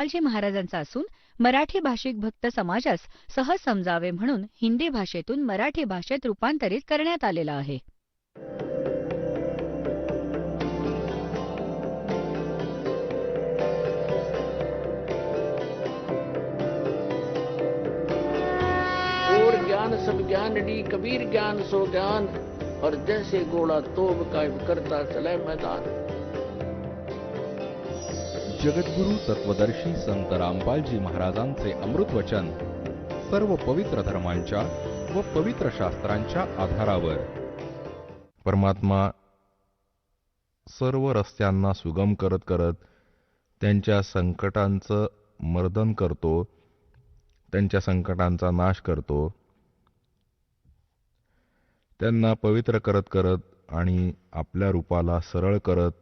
पालजी महाराजांचा असून मराठी भाषिक भक्त समाजास सहज समजावे म्हणून हिंदी भाषेतून मराठी भाषेत रूपांतरित करण्यात आलेला आहे. और ज्ञान सब ज्ञानडी कबीर ज्ञान सो ज्ञान और जैसे घोड़ा तोब कायम करता चले मैदान. जगद्गुरु तत्वदर्शी संत रामपालजी महाराजांचे अमृत वचन सर्व पवित्र धर्मांच्या व पवित्र शास्त्रांच्या आधारावर. परमात्मा सर्व रस्त्यांना सुगम करत करत त्यांच्या संकटांचं मर्दन करतो, त्यांच्या संकटांचा नाश करतो. त्यांना पवित्र करत करत आणि आपल्या रूपाला सरळ करत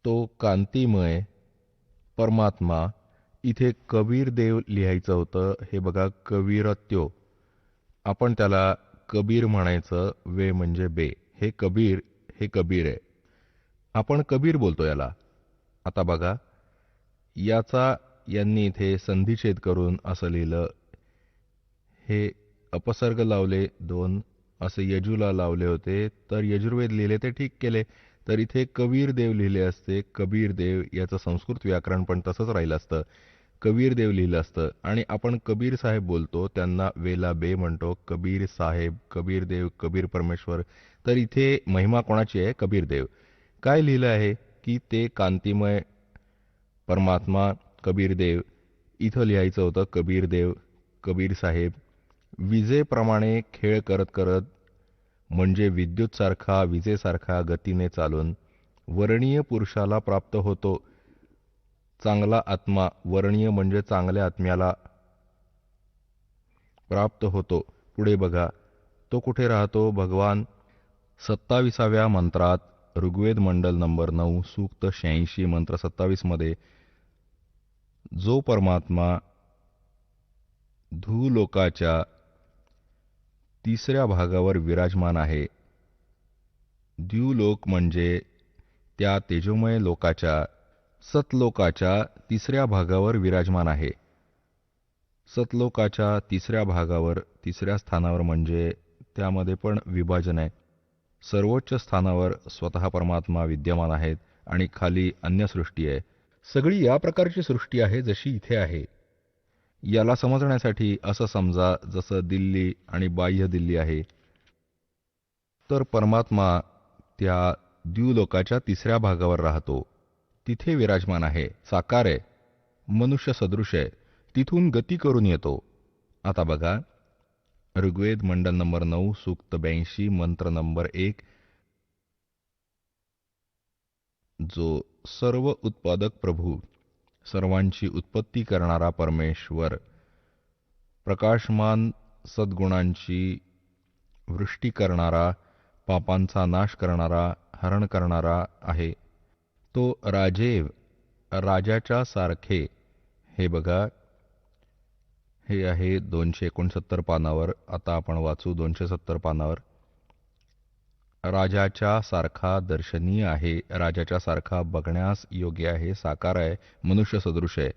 तो कांतिमय परमात्मा. इथे कबीर देव लिहायचं होतं. हे बघा, कबीरत्यो. आपण त्याला कबीर म्हणायचं. वे म्हणजे बे. हे कबीर आहे. आपण कबीर बोलतो याला. आता बघा, याचा यांनी इथे संधिच्छेद करून असं लिहिलं. हे अपसर्ग लावले 2, असे यजूला लावले होते, तर यजुर्वेद लिहिले ते ठीक केले. तर इथे कबीर देव लिहिले असते. कबीर देव याचं संस्कृत व्याकरण पण तसंच राहिलं असतं. कबीर देव लिहिलं असतं. आणि आपण कबीर साहेब बोलतो, त्यांना वेला बे म्हणतो. कबीर साहेब, कबीर देव, कबीर परमेश्वर. तर इथे महिमा कोणाची आहे? कबीर देव. काय लिहिलं आहे की ते कांतिमय परमात्मा कबीर देव. इथं लिहायचं होतं कबीर देव, कबीर साहेब. विजेप्रमाणे खेळ करत करत म्हणजे विद्युतसारखा, विजेसारखा गतीने चालून वर्णीय पुरुषाला प्राप्त होतो चांगला आत्मा. वर्णीय म्हणजे चांगल्या आत्म्याला प्राप्त होतो. पुढे बघा, तो कुठे राहतो भगवान? 27व्या मंत्रात ऋग्वेद मंडल नंबर 9 सूक्त 86 मंत्र 27 मध्ये जो परमात्मा धूलोकाच्या 3ऱ्या भागावर विराजमान आहे. द्यूलोक म्हणजे त्या तेजोमय लोकाच्या, सतलोकाच्या 3ऱ्या भागावर विराजमान आहे. सतलोकाच्या 3ऱ्या भागावर, 3ऱ्या स्थानावर म्हणजे त्यामध्ये पण विभाजन आहे. सर्वोच्च स्थानावर स्वतः परमात्मा विद्यमान आहेत आणि खाली अन्य सृष्टी आहे. सगळी या प्रकारची सृष्टी आहे जशी इथे आहे. याला समजण्यासाठी असं समजा जसं दिल्ली आणि बाह्य दिल्ली आहे, तर परमात्मा त्या द्यूलोकाच्या 3ऱ्या भागावर राहतो. तिथे विराजमान आहे, साकार आहे, मनुष्य सदृश आहे. तिथून गती करून येतो. आता बघा, ऋग्वेद मंडल नंबर 9 सूक्त 82 मंत्र नंबर 1. जो सर्व उत्पादक प्रभू, सर्वांची उत्पत्ती करणारा परमेश्वर, प्रकाशमान सद्गुणांची वृष्टी करणारा, पापांचा नाश करणारा, हरण करणारा आहे. तो राजेव, राजाच्या सारखे. हे बघा, हे आहे 269 पानावर. आता आपण वाचू 270 पानावर. राजाच्या सारखा दर्शनीय आहे, राजाच्या सारखा बघण्यास योग्य आहे, साकार आहे, मनुष्य सदृश आहे.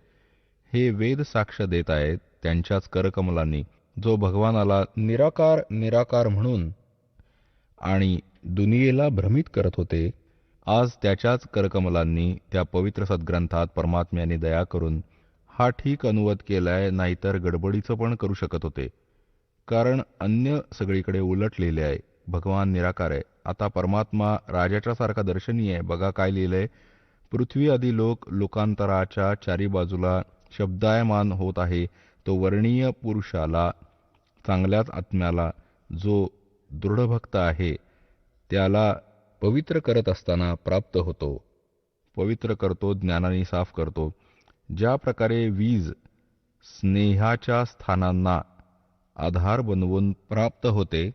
हे वेद साक्ष देत आहेत त्यांच्याच करकमलांनी. जो भगवानाला निराकार निराकार म्हणून आणि दुनियेला भ्रमित करत होते, आज त्याच्याच करकमलांनी त्या पवित्र सद्ग्रंथात परमात्म्याने दया करून हा ठीक अनुवाद केलाय. नाहीतर गडबडीचं पण करू शकत होते, कारण अन्य सगळीकडे उलट लिहिले आहे. भगवान निराकार आहे. आता परमात्मा राजाच्या सारखा दर्शनीय आहे. बघा काय लिहिलंय. पृथ्वी आदी लोकांतराच्या चारी बाजूला शब्दायमान होत आहे. तो वर्णीय पुरुषाला, चांगल्याच आत्म्याला, जो दृढभक्त आहे त्याला पवित्र करत असताना प्राप्त होतो. पवित्र करतो, ज्ञानाने साफ करतो. ज्या प्रकारे वीज स्नेहाच्या स्थानांना आधार बनवून प्राप्त होते.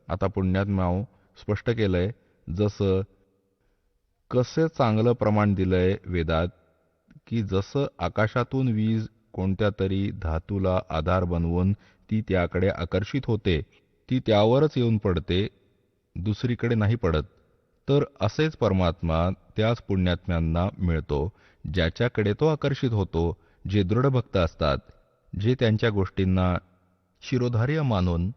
आता पुण्यात्म्याव स्पष्ट केलंय. जसं कसं चांगलं प्रमाण दिलंय वेदात, की जसं आकाशातून वीज कोणत्या तरी धातूला आधार बनवून ती त्याकडे आकर्षित होते, ती त्यावरच येऊन पडते, दुसरीकडे नाही पडत. तर असेच परमात्मा त्याच पुण्यात्म्यांना मिळतो ज्याच्याकडे तो आकर्षित होतो, जे दृढ भक्त असतात, जे त्यांच्या गोष्टींना शिरोधार्य मानून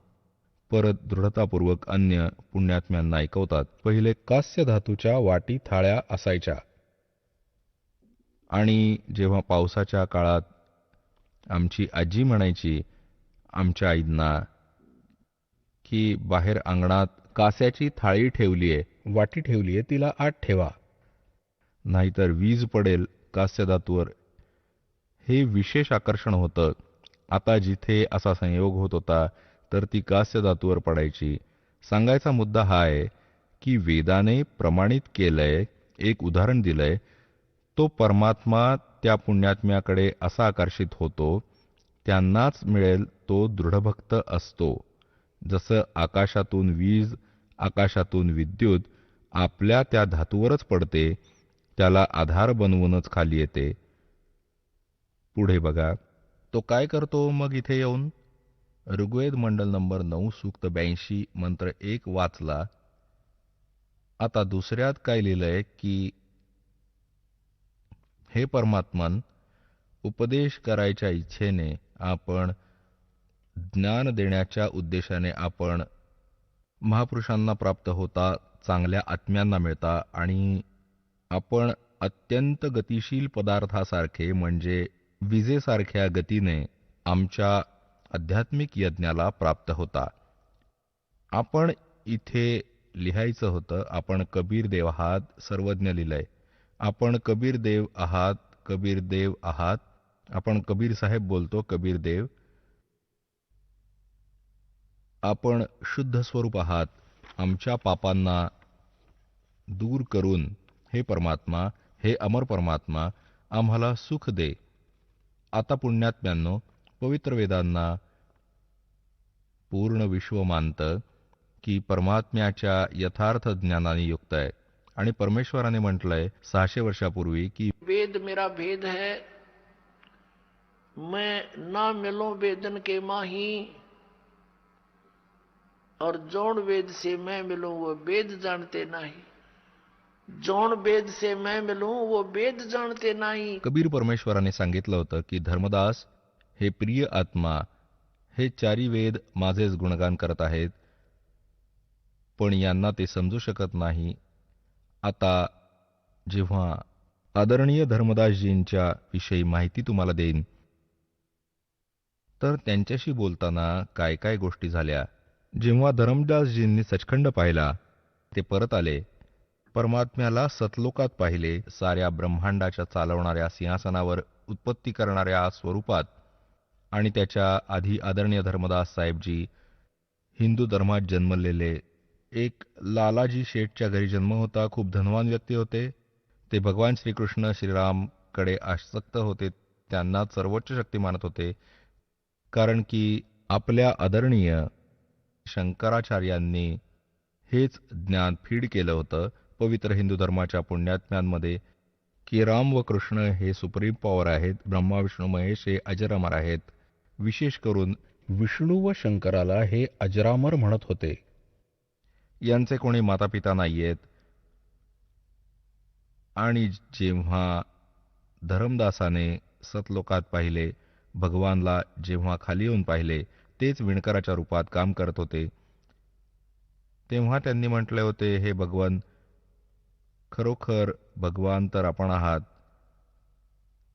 परत दृढतापूर्वक अन्य पुण्यात्म्यांना ऐकवतात. पहिले कास्य धातूच्या वाटी थाळ्या असायच्या आणि जेव्हा पावसाच्या काळात आमची आजी म्हणायची आमच्या आईंना की बाहेर अंगणात कास्याची थाळी ठेवलीये, वाटी ठेवलीये, तिला आत ठेवा, नाहीतर वीज पडेल कास्य धातूवर. हे विशेष आकर्षण होतं. आता जिथे असा संयोग होत होता तर ती कास्य धातूवर पडायची. सांगायचा मुद्दा हा आहे की वेदाने प्रमाणित केलंय, एक उदाहरण दिलंय, तो परमात्मा त्या पुण्यात्म्याकडे असा आकर्षित होतो, त्यांनाच मिळेल तो दृढभक्त असतो. जसं आकाशातून वीज, आकाशातून विद्युत आपल्या त्या धातूवरच पडते, त्याला आधार बनवूनच खाली येते. पुढे बघा तो काय करतो मग इथे येऊन. ऋग्वेद मंडल नंबर 9 सूक्त 82 मंत्र 1 वाचला. आता दुसऱ्यात काय लिहिलंय की हे परमात्मन, उपदेश करायच्या इच्छेने आपण, ज्ञान देण्याच्या उद्देशाने आपण महापुरुषांना प्राप्त होता, चांगल्या आत्म्यांना मिळता आणि आपण अत्यंत गतिशील पदार्थासारखे म्हणजे विजेसारख्या गतीने आमच्या आध्यात्मिक यज्ञाला प्राप्त होता. आपण इथे लिहायचं होतं आपण कबीर देव आहात, सर्वज्ञ लिहिलंय. आपण कबीर देव आहात, कबीर देव आहात. आपण कबीर साहेब बोलतो, कबीर देव. आपण शुद्ध स्वरूप आहात. आमच्या पापांना दूर करून हे परमात्मा, हे अमर परमात्मा, आम्हाला सुख दे. आता पुण्यात्म्यांनो, पवित्र वेदांना पूर्ण विश्व मानतं की परमात्म्याच्या यथार्थ ज्ञानाने युक्त आहे आणि परमेश्वराने म्हटलंय 600 वर्षापूर्वी की वेद मेरा भेद है, मैं ना मिलो वेदन के माही, और जौन वेद से मैं मिलूं वो वेद जानते नहीं, जौन वेद से मैं मिलूं वो वेद जानते नहीं. कबीर परमेश्वराने सांगितलं होतं की धर्मदास, हे प्रिय आत्मा, हे चारी वेद माझेच गुणगान करत आहेत, पण यांना ते समजू शकत नाही. आता जेव्हा आदरणीय धर्मदासजींच्या विषयी माहिती तुम्हाला देईन तर त्यांच्याशी बोलताना काय काय गोष्टी झाल्या. जेव्हा धर्मदासजींनी सचखंड पाहिला, ते परत आले. परमात्म्याला सतलोकात पाहिले, साऱ्या ब्रह्मांडाच्या चालवणाऱ्या सिंहासनावर उत्पत्ती करणाऱ्या स्वरूपात. आणि त्याच्या आधी आदरणीय धर्मदास साहेबजी हिंदू धर्मात जन्मलेले, एक लालाजी शेठच्या घरी जन्म होता. खूप धनवान व्यक्ती होते. ते भगवान श्रीकृष्ण श्रीरामकडे आसक्त होते, त्यांना सर्वोच्च शक्ती मानत होते. कारण की आपल्या आदरणीय शंकराचार्यांनी हेच ज्ञान फीड केलं होतं पवित्र हिंदू धर्माच्या पुण्यात्म्यांमध्ये की राम व कृष्ण हे सुप्रीम पॉवर आहेत, ब्रह्मा विष्णू महेश हे अजरामर आहेत. विशेष करून विष्णू व शंकराला हे अजरामर म्हणत होते. यांचे कोणी मातापिता नाहीयेत. आणि जेव्हा धर्मदासाने सतलोकात पाहिले, भगवानला जेव्हा खाली येऊन पाहिले, तेच विणकराच्या रूपात काम करत होते, तेव्हा त्यांनी म्हटले होते, हे भगवान, खरोखर भगवान तर आपण आहात.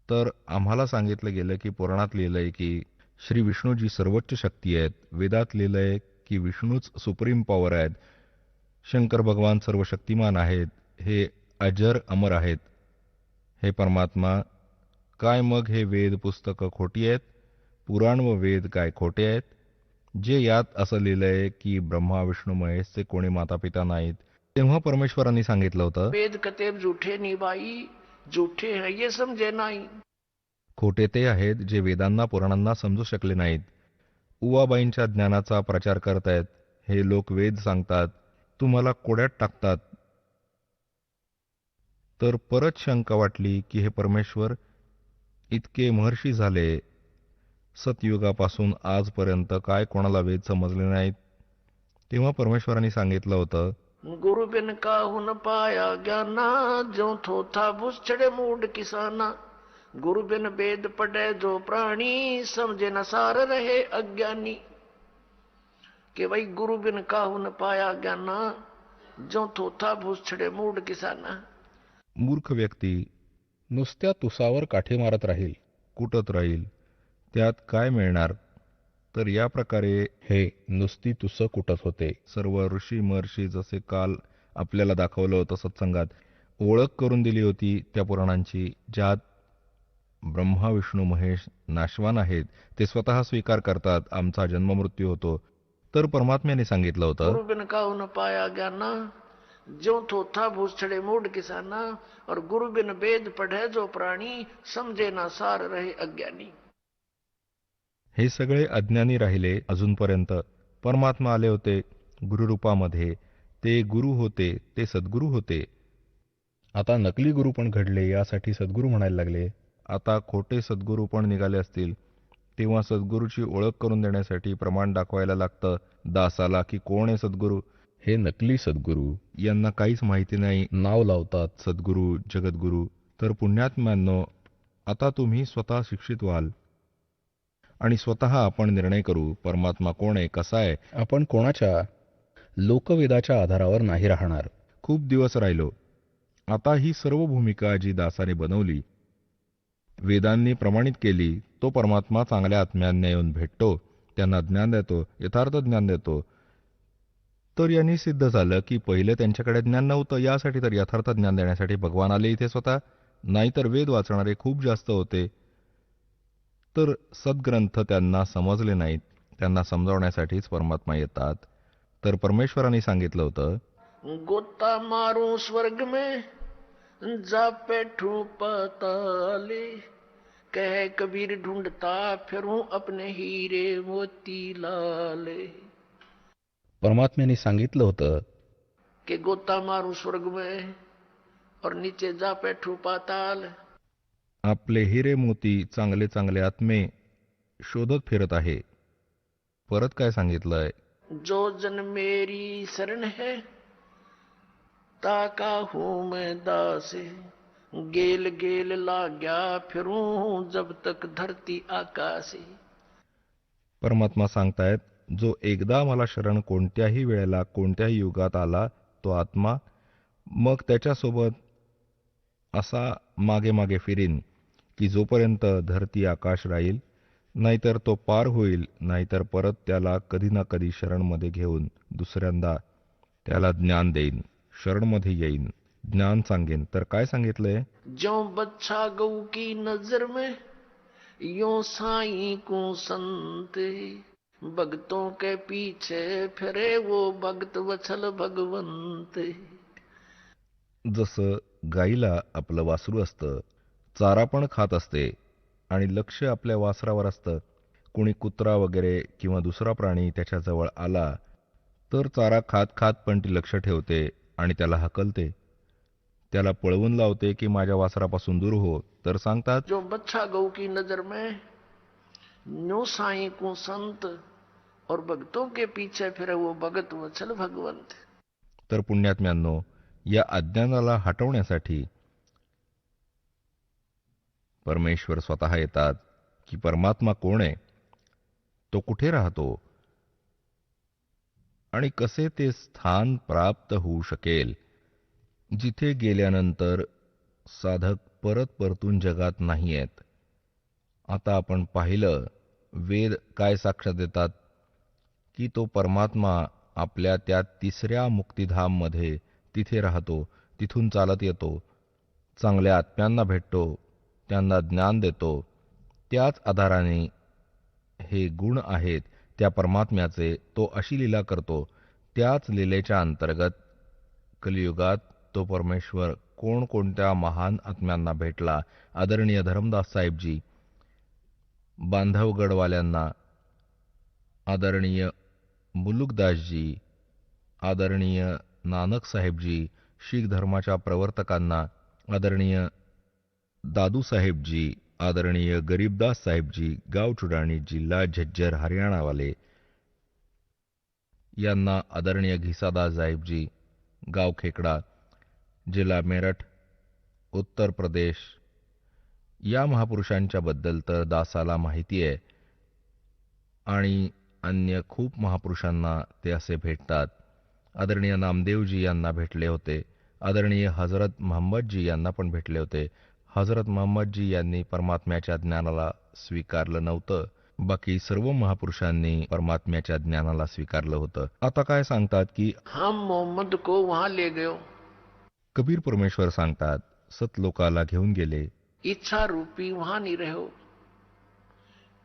तर आम्हाला सांगितलं गेलं की पुराणात लिहिलंय की श्री विष्णूजी सर्वोच्च शक्ती आहेत. वेदात लिहिलंय की विष्णूच सुप्रीम पॉवर आहेत. शंकर भगवान सर्व शक्तिमान आहेत. हे अजर अमर आहेत. हे परमात्मा, काय मग हे वेद पुस्तकं खोटी आहेत? पुराण व वेद काय खोटे आहेत? जे यात असं लिहिलंय की ब्रह्मा विष्णू महेशचे कोणी मातापिता नाहीत. तेव्हा परमेश्वरांनी सांगितलं होतं, वेद कतेब झूठे निभाई, झूठे हैं ये समझे नाही. खोटे ते आहेत जे वेदांना पुराणांना समजू शकले नाहीत. उवाबाईंच्या ज्ञानाचा प्रचार करतायत. हे लोक वेद सांगतात, तुम्हाला कोड्यात टाकतात. तर परत शंका वाटली की हे परमेश्वर, इतके महर्षी झाले, सतयुगापासून आजपर्यंत काय कोणाला वेद समजले नाहीत? तेव्हा परमेश्वरांनी सांगितलं होतं, गुरु बिन काहू न पाया ज्ञाना, जो थो था भूस चढ़े मूड किसाना। गुरु बिन वेद पढ़े जो प्राणी, समझे न सार रहे अज्ञानी। कि भाई गुरु बिन काहू न पाया ज्ञाना, जो थो था भूस चढ़े मूड किसाना। मूर्ख व्यक्ती नुसत्या तुसावर काठी मारत राहील, कुटत राहील, त्यात काय मिळणार? तर या प्रकारे हे नुसती तुसं कुटत होते. सर्व ऋषी महर्षी जसे काल आपल्याला दाखवलं होतं सत्संगात, ओळख करून दिली होती त्या पुराणांची, ज्यात ब्रह्मा विष्णू महेश नाशवान आहेत, ते स्वतः स्वीकार करतात आमचा जन्ममृत्यू होतो. तर परमात्म्याने सांगितलं होतं, गुरु बिन काहू न पाया ज्ञाना, जो थो था भूस चढ़े मूड किसाना। और गुरु बिन वेद पढ़े जो प्राणी, समझे ना सार रहे अज्ञानी। हे सगळे अज्ञानी राहिले अजूनपर्यंत. परमात्मा आले होते गुरुरूपामध्ये, ते गुरु होते, ते सद्गुरू होते. आता नकली गुरु पण घडले, यासाठी सद्गुरू म्हणायला लागले. आता खोटे सद्गुरू पण निघाले असतील, तेव्हा सद्गुरूची ओळख करून देण्यासाठी प्रमाण दाखवायला लागतं दासाला की कोण आहे सद्गुरू. हे नकली सद्गुरू, यांना काहीच माहिती नाही, नाव लावतात सद्गुरू, जगद्गुरू. तर पुण्यात्म्यांनो, आता तुम्ही स्वतः शिक्षित व्हाल आणि स्वतः आपण निर्णय करू परमात्मा कोण आहे, कसा आहे. आपण कोणाच्या लोकवेदाच्या आधारावर नाही राहणार. खूप दिवस राहिलो. आता ही सर्व भूमिका जी दासाने बनवली, वेदांनी प्रमाणित केली, तो परमात्मा चांगल्या आत्म्यांना येऊन भेटतो, त्यांना ज्ञान देतो, यथार्थ ज्ञान देतो. तर यांनी सिद्ध झालं की पहिले त्यांच्याकडे ज्ञान नव्हतं, यासाठी तर यथार्थ ज्ञान देण्यासाठी भगवान आले इथे स्वतः. नाहीतर वेद वाचणारे खूप जास्त होते, तर सद्ग्रंथ त्यांना समजले नाहीत, त्यांना समजावण्यासाठीच परमात्मा येतात. तर परमेश्वरांनी सांगितलं होतं, गोता मारू स्वर्ग में, जा बैठूं पाताले। कह कबीर ढूंढता फिरूं अपने हीरे मोती लाले। परमात्म्याने सांगितलं होतं कि गोता मारू स्वर्ग में, और नीचे जा बैठूं पाताल। आपले हिरे मोती चांगले चांगले आत्मे शोधत फिरत आहे. परत काय सांगितलंय, जो जन मेरी शरण है, ताका हूं मैं दासे। गेल गेल लाग्या फिरूं, जब तक धरती आकाशे। परमात्मा सांगतायत, जो एकदा मला शरण कोणत्याही वेळेला कोणत्याही युगात आला, तो आत्मा मग त्याच्यासोबत असा मागे मागे फिरीन की जोपर्यंत धरती आकाश राहील, नाहीतर तो पार होईल, नाहीतर परत त्याला कधी ना कधी शरणमध्ये घेऊन दुसऱ्यांदा त्याला ज्ञान देईन, शरणमध्ये येईन, ज्ञान सांगेन. तर काय सांगितलंय, ज्यों बच्छा गऊ की नजर में, यों साईं को संत। भक्तों के पीछे फिरे वो भक्त वत्सल भगवंत। जसं गाईला आपलं वासरू असतं, चारा पण खात असते आणि लक्ष आपल्या वासरावर असतं. कोणी कुत्रा वगैरे किंवा दुसरा प्राणी त्याच्याजवळ आला तर चारा खात खात पण ती लक्ष ठेवते आणि त्याला हकलते, त्याला पळवून लावते की माझ्या वासरापासून दूर हो. तर सांगतात, जो बच्छा गऊ की नजर में, न्यू साईं को संत। और भक्तों के पीछे फिरे वो भगत वत्सल भगवंत। तर पुण्यात्म्यांनो, या अज्ञानाला हटवण्यासाठी परमेश्वर स्वतः येतात की परमात्मा कोण आहे, तो कुठे राहतो आणि कसे ते स्थान प्राप्त होऊ शकेल जिथे गेल्यानंतर साधक परत परतून जगात नाही आहेत. आता आपण पाहिलं वेद काय साक्ष देतात की तो परमात्मा आपल्या त्या तिसऱ्या मुक्तिधाममध्ये तिथे राहतो, तिथून चालत येतो, चांगल्या आत्म्यांना भेटतो, त्यांना ज्ञान देतो. त्याच आधाराने हे गुण आहेत त्या परमात्म्याचे, तो अशी लीला करतो. त्याच लीलेच्या अंतर्गत कलियुगात तो परमेश्वर कोणकोणत्या महान आत्म्यांना भेटला. आदरणीय धर्मदास साहेबजी, बांधवगडवाल्यांना, आदरणीय मुलुकदासजी, आदरणीय नानक साहेबजी, शीख धर्माच्या प्रवर्तकांना, आदरणीय दादू साहेबजी, आदरणीय गरीबदास साहेबजी, गाव चुडाणी, जिल्हा झज्जर, हरियाणावाले, यांना आदरणीय घिसादास साहेबजी, गाव खेकडा, जिल्हा मेरठ, उत्तर प्रदेश या महापुरुषांच्या बद्दल तर दासाला माहिती आहे आणि अन्य खूप महापुरुषांना ते असे भेटतात. आदरणीय नामदेवजी यांना भेटले होते. आदरणीय हजरत महम्मदजी यांना पण भेटले होते. हजरत महम्मदजी यांनी परमात्म्याच्या ज्ञानाला स्वीकारलं नव्हतं. बाकी सर्व महापुरुषांनी परमात्म्याच्या ज्ञानाला स्वीकारलं होतं. आता काय सांगतात की हम मोहम्मद को वहां ले गयो, कबीर परमेश्वर सांगतात सतलोकाला घेऊन गेले. इच्छा रूपी वहां नहीं रहो.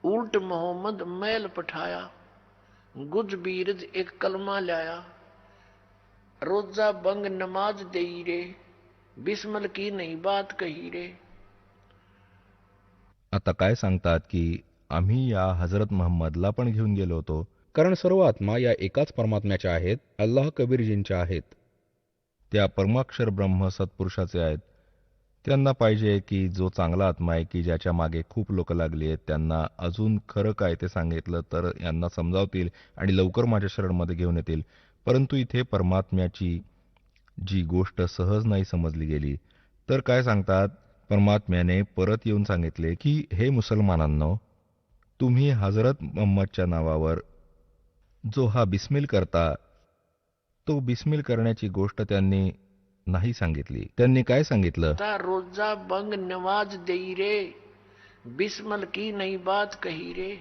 उल्ट मोहम्मद मैल पठाया, गुज बीरज एक कलमा लाया. रोजा बंग नमाज देई रे, बिस्मल की नहीं बात कही रे. आता काय सांगतात की आम्ही या हजरत महम्मदला पण घेऊन गेलो होतो, कारण सर्व आत्मा या एकाच परमात्म्याच्या आहेत, अल्लाह कबीरजींच्या आहेत. त्या परमाक्षर ब्रह्म सत्पुरुषाचे आहेत. त्यांना पाहिजे की जो चांगला आत्मा आहे की ज्याच्या मागे खूप लोक लागली आहेत त्यांना अजून खरं काय ते सांगितलं तर यांना समजावतील आणि लवकर माझ्या शरणमध्ये घेऊन येतील. परंतु इथे परमात्म्याची जी गोष्ट सहज नाही समजली गेली तर काय सांगतात, परमात्म्याने परत येऊन सांगितले की हे मुसलमानांनो, तुम्ही हजरत मुहम्मदच्या नावावर जो हा बिस्मिल करता तो बिस्मिल करण्याची गोष्ट त्यांनी नाही सांगितली. त्यांनी काय सांगितलं, ता रोजा बंग नमाज देई रे, बिस्मल की नहीं बात कही रे.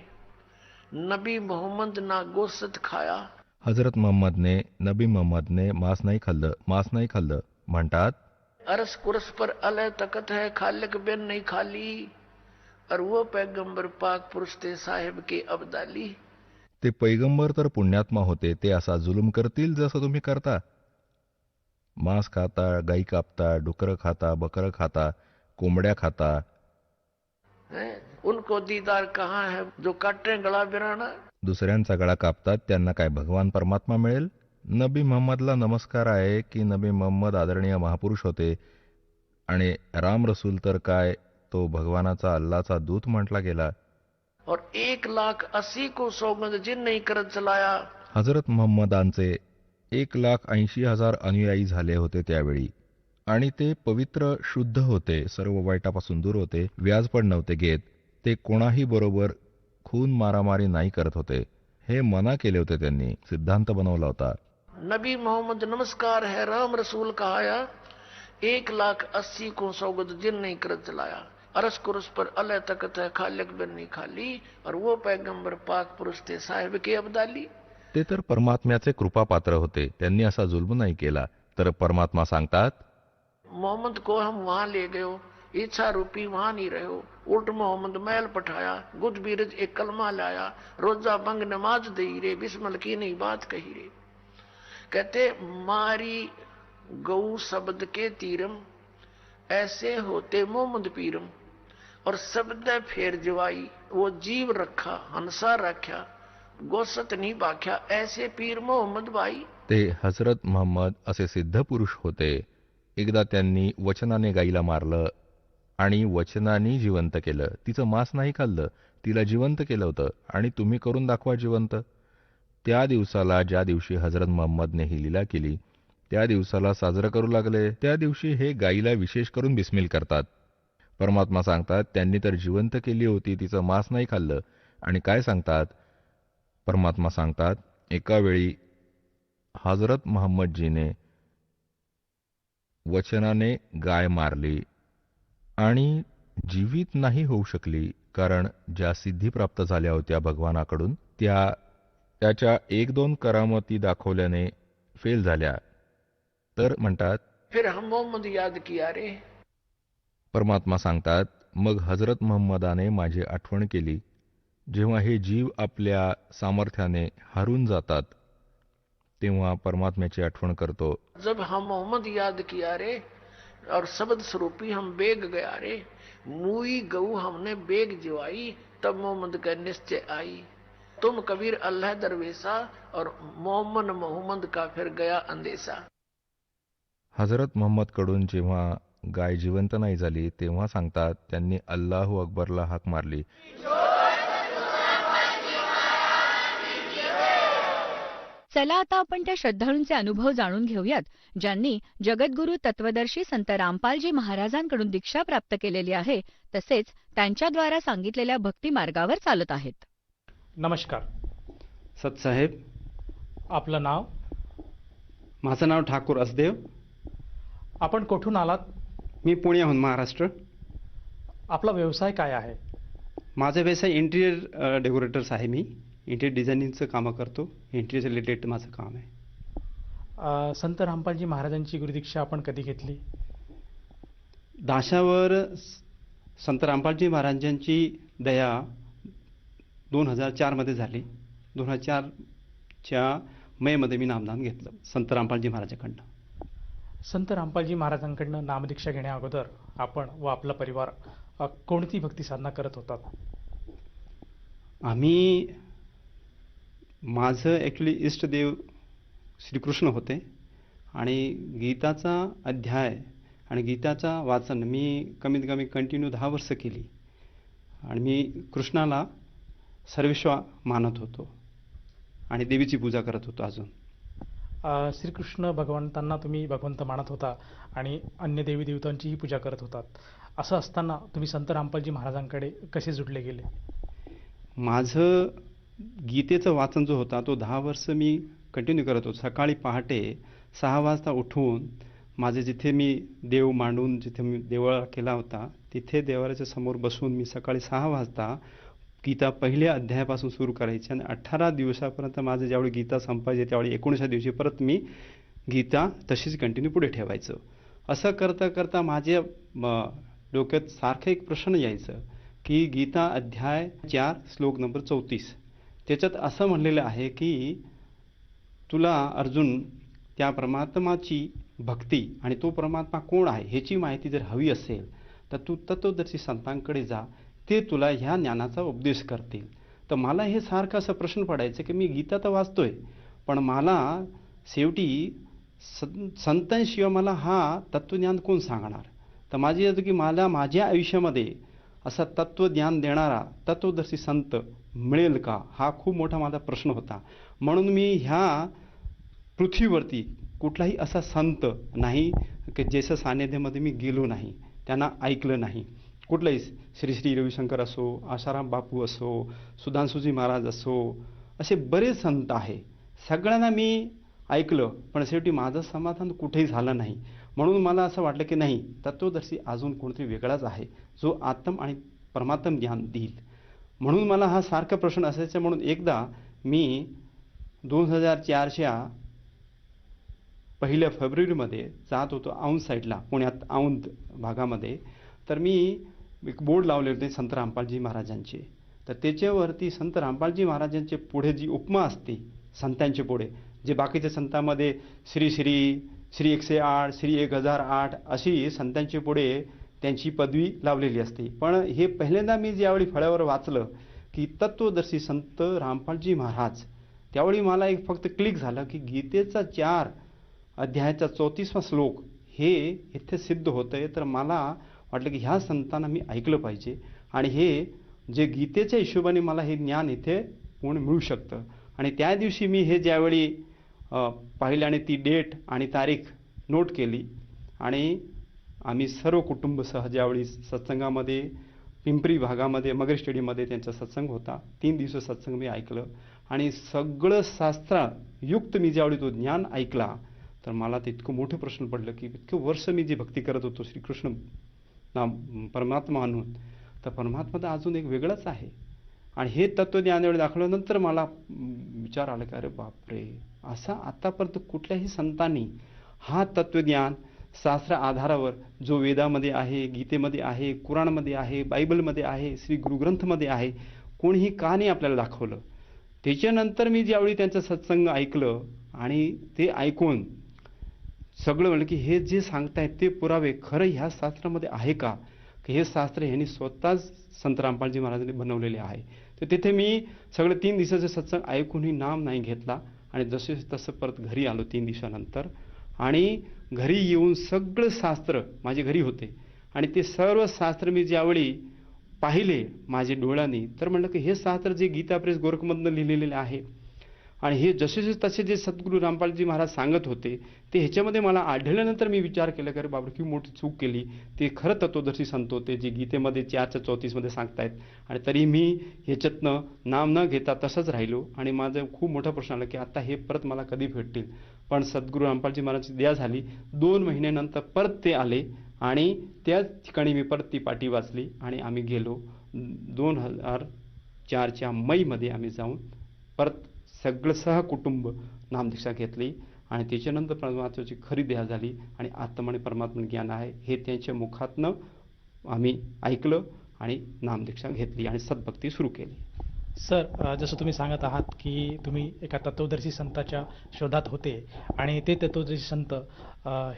नबी मोहम्मद ना गोश्त खाया. हजरत मोहम्मदने नबी मोहम्मदने मांस नाही खाल्लं म्हणतात. अरस कुरस पर अलह तकत है, खालिक बिन नहीं खाली. और वो पैगंबर पाक पुरुष थे साहिब के अब्दाली. ते पैगंबर तर पुण्यात्मा होते, ते असा जुलूम करतील जसं तुम्ही करता. मांस खाता, गाई कापता, डुकरं खाता, बकरं खाता, कोंबड्या खाता. हैं? उनको दीदार कहाँ है जो काटे गला बिराना. दुसऱ्यांचा गळा कापतात, त्यांना काय भगवान परमात्मा मिळेल. नबी मोहम्मदला नमस्कार आहे की नबी मोहम्मद आदरणीय महापुरुष होते आणि राम रसूल तर काय तो भगवानाचा अल्लाचा दूत म्हटला गेला. और 1,80,000 को सौगंध जिन नहीं करत चलाया. हजरत मोहम्मदांचे 1,80,000 अनुयायी झाले होते त्यावेळी आणि ते पवित्र शुद्ध होते, सर्व वाईटापासून दूर होते, व्याज पण नव्हते घेत. ते कोणाही बरोबर खून मारामारी नाही करत होते. हे मना केले होते, त्यांनी सिद्धांत बनवला होता. नबी मोहम्मद नमस्कार है राम रसूल कहाया. 1,80,000 को सौगंध जिन नहीं करत चलाया. अरस कुरस पर अलह तकत है, खालिक बिन नहीं खाली. और वो पैगंबर पाक पुरुष थे साहिब के अब्दाली. ते तर परमात्म्याचे कृपापात्र होते, त्यांनी असा जुल्म नाही केला. तर परमात्मा सांगतात, मोहम्मद को हम वहां ले गयो, इच्छा रूपी वहां नहीं रहो. उल्ट मोहम्मद मैल पठाया, गुज बीरज एक कलमा लाया. रोजा बंग नमाज दई रे, बिस्मल की नहीं बात कही रे. कहते मारी गऊ शब्द के तीरम, ऐसे होते मोहम्मद पीरम. और शब्द फेर जवाई, वो जीव रखा हंसा रख्या, गोसत नहीं बाख्या. ऐसे पीर मोहम्मद भाई. ते हजरत मोहम्मद असे सिद्ध पुरुष होते. एकदा त्यांनी वचनाने गाईला मारलं आणि वचनाने जिवंत केलं. तिचं मांस नाही खाल्लं, तिला जिवंत केलं होतं आणि तुम्ही करून दाखवा जिवंत. त्या दिवसाला, ज्या दिवशी हजरत मोहम्मदने ही लीला केली, त्या दिवसाला साजरं करू लागले. त्या दिवशी हे गाईला विशेष करून बिस्मिल करतात. परमात्मा सांगतात त्यांनी तर जिवंत केली होती, तिचं मांस नाही खाल्लं. आणि काय सांगतात, परमात्मा सांगतात एका वेळी हजरत मोहम्मदजीने वचनाने गाय मारली आणि जीवित नाही होऊ शकली, कारण ज्या सिद्धी प्राप्त झाल्या होत्या भगवानाकडून त्याच्या 1-2 करामती दाखवल्याने फेल झाल्या. तर म्हणतात, फिर हम मोहम्मद याद किया रे. परमात्मा सांगतात मग हजरत मोहम्मदाने माझी आठवण केली. जेव्हा हे जीव आपल्या सामर्थ्याने हारून जातात तेव्हा परमात्म्याची आठवण करतो. जब हम मोहम्मद याद किया रे, और शब्द स्वरूपी हम बेग गया रे. मुई गऊ हमने बेग जिवाई, तब मोहम्मद का निश्चय आई. तुम कबीर अल्लाह दरवेशा, और मोहम्मद का फिर गया अंदेशा. हजरत मोहम्मद कडून जेव्हा गाय जिवंत नाही झाली तेव्हा सांगतात त्यांनी अल्लाहू अकबरला हाक मारली. चला आता आपण त्या श्रद्धाळूंचे अनुभव जाणून घेऊयात, ज्यांनी जगद्गुरू तत्वदर्शी संत रामपालजी महाराजांकडून दीक्षा प्राप्त केलेली आहे, तसेच त्यांच्याद्वारा सांगितलेल्या भक्ती मार्गावर चालत आहेत. नमस्कार. सतसाहेब, आपलं नाव? माझं नाव ठाकूर असदेव. आपण कुठून आलात? मी पुण्याहून, महाराष्ट्र. आपला व्यवसाय काय आहे? माझा व्यवसाय इंटिरियर डेकोरेटर्स आहे. मी इंटिरियर डिझायनिंगचं कामं करतो. इंटिरियर रिलेटेड माझं काम आहे. संत रामपालजी महाराजांची गुरुदीक्षा आपण कधी घेतली? दाशावर संत रामपालजी महाराजांची दया 2004 झाली. 2004च्या मेमध्ये मी नामदान घेतलं संत रामपालजी महाराजांकडनं. संत रामपालजी महाराजांकडनं नामदीक्षा घेण्या अगोदर आपण व आपला परिवार कोणती भक्ती साधना करत होतात? आम्ही, माझं ॲक्च्युली इष्टदेव श्रीकृष्ण होते आणि गीताचा अध्याय आणि गीताचा वाचन मी कमीत कमी कंटिन्यू 10 वर्ष केली आणि मी कृष्णाला सर्वेश्वर मानत होतो आणि देवीची पूजा करत होतो. अजून श्रीकृष्ण भगवंतांना तुम्ही भगवंत मानत होता आणि अन्य देवी देवतांचीही पूजा करत होतात. असं असताना तुम्ही संत रामपालजी महाराजांकडे कसे जुडले गेले? माझं गीतेचं वाचन जो होता तो 10 वर्ष मी कंटिन्यू करत होतो. सकाळी पहाटे 6 वाजता उठून माझे जिथे मी देव मांडून जिथे मी देवळा केला होता तिथे देवाच्या समोर बसून मी सकाळी 6 वाजता गीता पहिल्या अध्यायापासून सुरू करायची आणि 18 दिवसापर्यंत माझं ज्यावेळी गीता संपायचे त्यावेळी 19व्या दिवशी परत मी गीता तशीच कंटिन्यू पुढे ठेवायचं. असं करता करता माझ्या डोक्यात सारखं एक प्रश्न यायचं की गीता अध्याय 4 श्लोक नंबर 34 त्याच्यात असं म्हणलेलं आहे की तुला अर्जुन त्या परमात्माची भक्ती आणि तो परमात्मा कोण आहे ह्याची माहिती जर हवी असेल तर तू तत्वदर्शी संतांकडे जा, ते तुला ह्या ज्ञानाचा उपदेश करतील. तर मला हे सारखं असं प्रश्न पडायचं की मी गीता तर वाचतोय पण मला शेवटी संतांशिवाय मला हा तत्वज्ञान कोण सांगणार. तर माझी होतं की मला माझ्या आयुष्यामध्ये असा तत्वज्ञान देणारा तत्वदर्शी संत मिळेल का, हा खूप मोठा माझा प्रश्न होता. म्हणून मी ह्या पृथ्वीवरती कुठलाही असा संत नाही की ज्याच्या सान्निध्यामध्ये मी गेलो नाही, त्यांना ऐकलं नाही. कुठलंही श्री श्री रविशंकर असो, आशाराम बापू असो, सुधांशुजी महाराज असो, असे बरेच संत आहे. सगळ्यांना मी ऐकलं पण शेवटी माझं समाधान कुठेही झालं नाही. म्हणून मला असं वाटलं की नाही, तत्वदर्शी अजून कोणतरी वेगळाच आहे जो आत्म आणि परमात्म ज्ञान देईल. म्हणून मला हा सारखा प्रश्न असायचा. म्हणून एकदा मी 2004च्या 1 फेब्रुवारीमध्ये जात होतो औंध साईडला, पुण्यात औंध भागामध्ये. तर मी एक बोर्ड लावले होते संत रामपालजी महाराजांचे. तर त्याच्यावरती संत रामपालजी महाराजांचे पुढे जी उपमा असते संतांचे पुढे, जे बाकीच्या संतांमध्ये श्री श्री, श्री 108, श्री 1008 अशी संतांचे पुढे त्यांची पदवी लावलेली असते. पण हे पहिल्यांदा मी ज्यावेळी फळ्यावर वाचलं की तत्वदर्शी संत रामपालजी महाराज, त्यावेळी मला एक फक्त क्लिक झालं की गीतेचा 4 अध्यायाचा 34वा श्लोक हे इथे सिद्ध होतंय. तर मला वाटलं की ह्या संतांना मी ऐकलं पाहिजे आणि हे जे गीतेच्या हिशोबाने मला हे ज्ञान इथे पूर्ण मिळू शकतं. आणि त्या दिवशी मी हे ज्यावेळी पाहिलं आणि ती डेट आणि तारीख नोट केली आणि आम्ही सर्व कुटुंबसह ज्यावेळी सत्संगामध्ये पिंपरी भागामध्ये मगर स्टेडियममध्ये त्यांचा सत्संग होता, 3 दिवस सत्संग मी ऐकलं आणि सगळं शास्त्रयुक्त मी ज्यावेळी तो ज्ञान ऐकला तर मला ते इतकं मोठं प्रश्न पडलं की इतकं वर्ष मी जी भक्ती करत होतो श्रीकृष्ण परमात्मा आणून, तर परमात्मा तर अजून एक वेगळाच आहे. आणि हे तत्वज्ञान एवढे दाखवल्यानंतर मला विचार आला की अरे बापरे, असा आतापर्यंत कुठल्याही संतांनी हा तत्वज्ञान शास्त्र आधारावर जो वेदामध्ये आहे, गीतेमध्ये आहे, कुराणमध्ये आहे, बायबलमध्ये आहे, श्री गुरुग्रंथमध्ये आहे, कोणीही का नाही आपल्याला दाखवलं. त्याच्यानंतर मी ज्यावेळी त्यांचं सत्संग ऐकलं आणि ते ऐकून सगळं म्हणलं की हे जे सांगतायत ते पुरावे खरं ह्या शास्त्रामध्ये आहे का, की हे शास्त्र ह्यांनी स्वतःच संत रामपालजी महाराजांनी बनवलेले आहे. तर तिथे मी सगळं 3 दिवसाचं सत्संग ऐकूनही नाम नाही घेतला आणि जसे तसं परत घरी आलो 3 दिवसानंतर. आणि घरी येऊन सगळं शास्त्र माझे घरी होते आणि ते सर्व शास्त्र मी ज्यावेळी पाहिले माझ्या डोळ्यांनी तर म्हणलं की हे शास्त्र जे गीता प्रेस गोरखमधनं लिहिलेले आहे आणि हे जसे तसे जे सद्गुरू रामपालजी महाराज सांगत होते ते ह्याच्यामध्ये मला आढळल्यानंतर मी विचार केला की अरे बाबा की मोठी चूक केली. ते खरं तत्वदर्शी संत होते जे गीतेमध्ये 4:34 सांगतायत. आणि तरी मी ह्याच्यातनं नाम न घेता तसंच राहिलो आणि माझं खूप मोठा प्रश्न आला की आता हे परत मला कधी भेटतील. पण सद्गुरू रामपालजी महाराजांची दया झाली. 2 महिन्यानंतर परत ते आले आणि त्याच ठिकाणी मी परत ती पाटी वाचली आणि आम्ही गेलो. 2004च्या मैमध्ये आम्ही जाऊन परत सगळं सहकुटुंब नामदीक्षा घेतली आणि त्याच्यानंतर परमात्म्याची खरी दया झाली आणि आत्मा आणि परमात्मा ज्ञान आहे हे त्यांच्या मुखातनं आम्ही ऐकलं आणि नामदीक्षा घेतली आणि सद्भक्ती सुरू केली. सर, जसं तुम्ही सांगत आहात की तुम्ही एका तत्वदर्शी संताच्या शोधात होते आणि ते तत्वदर्शी संत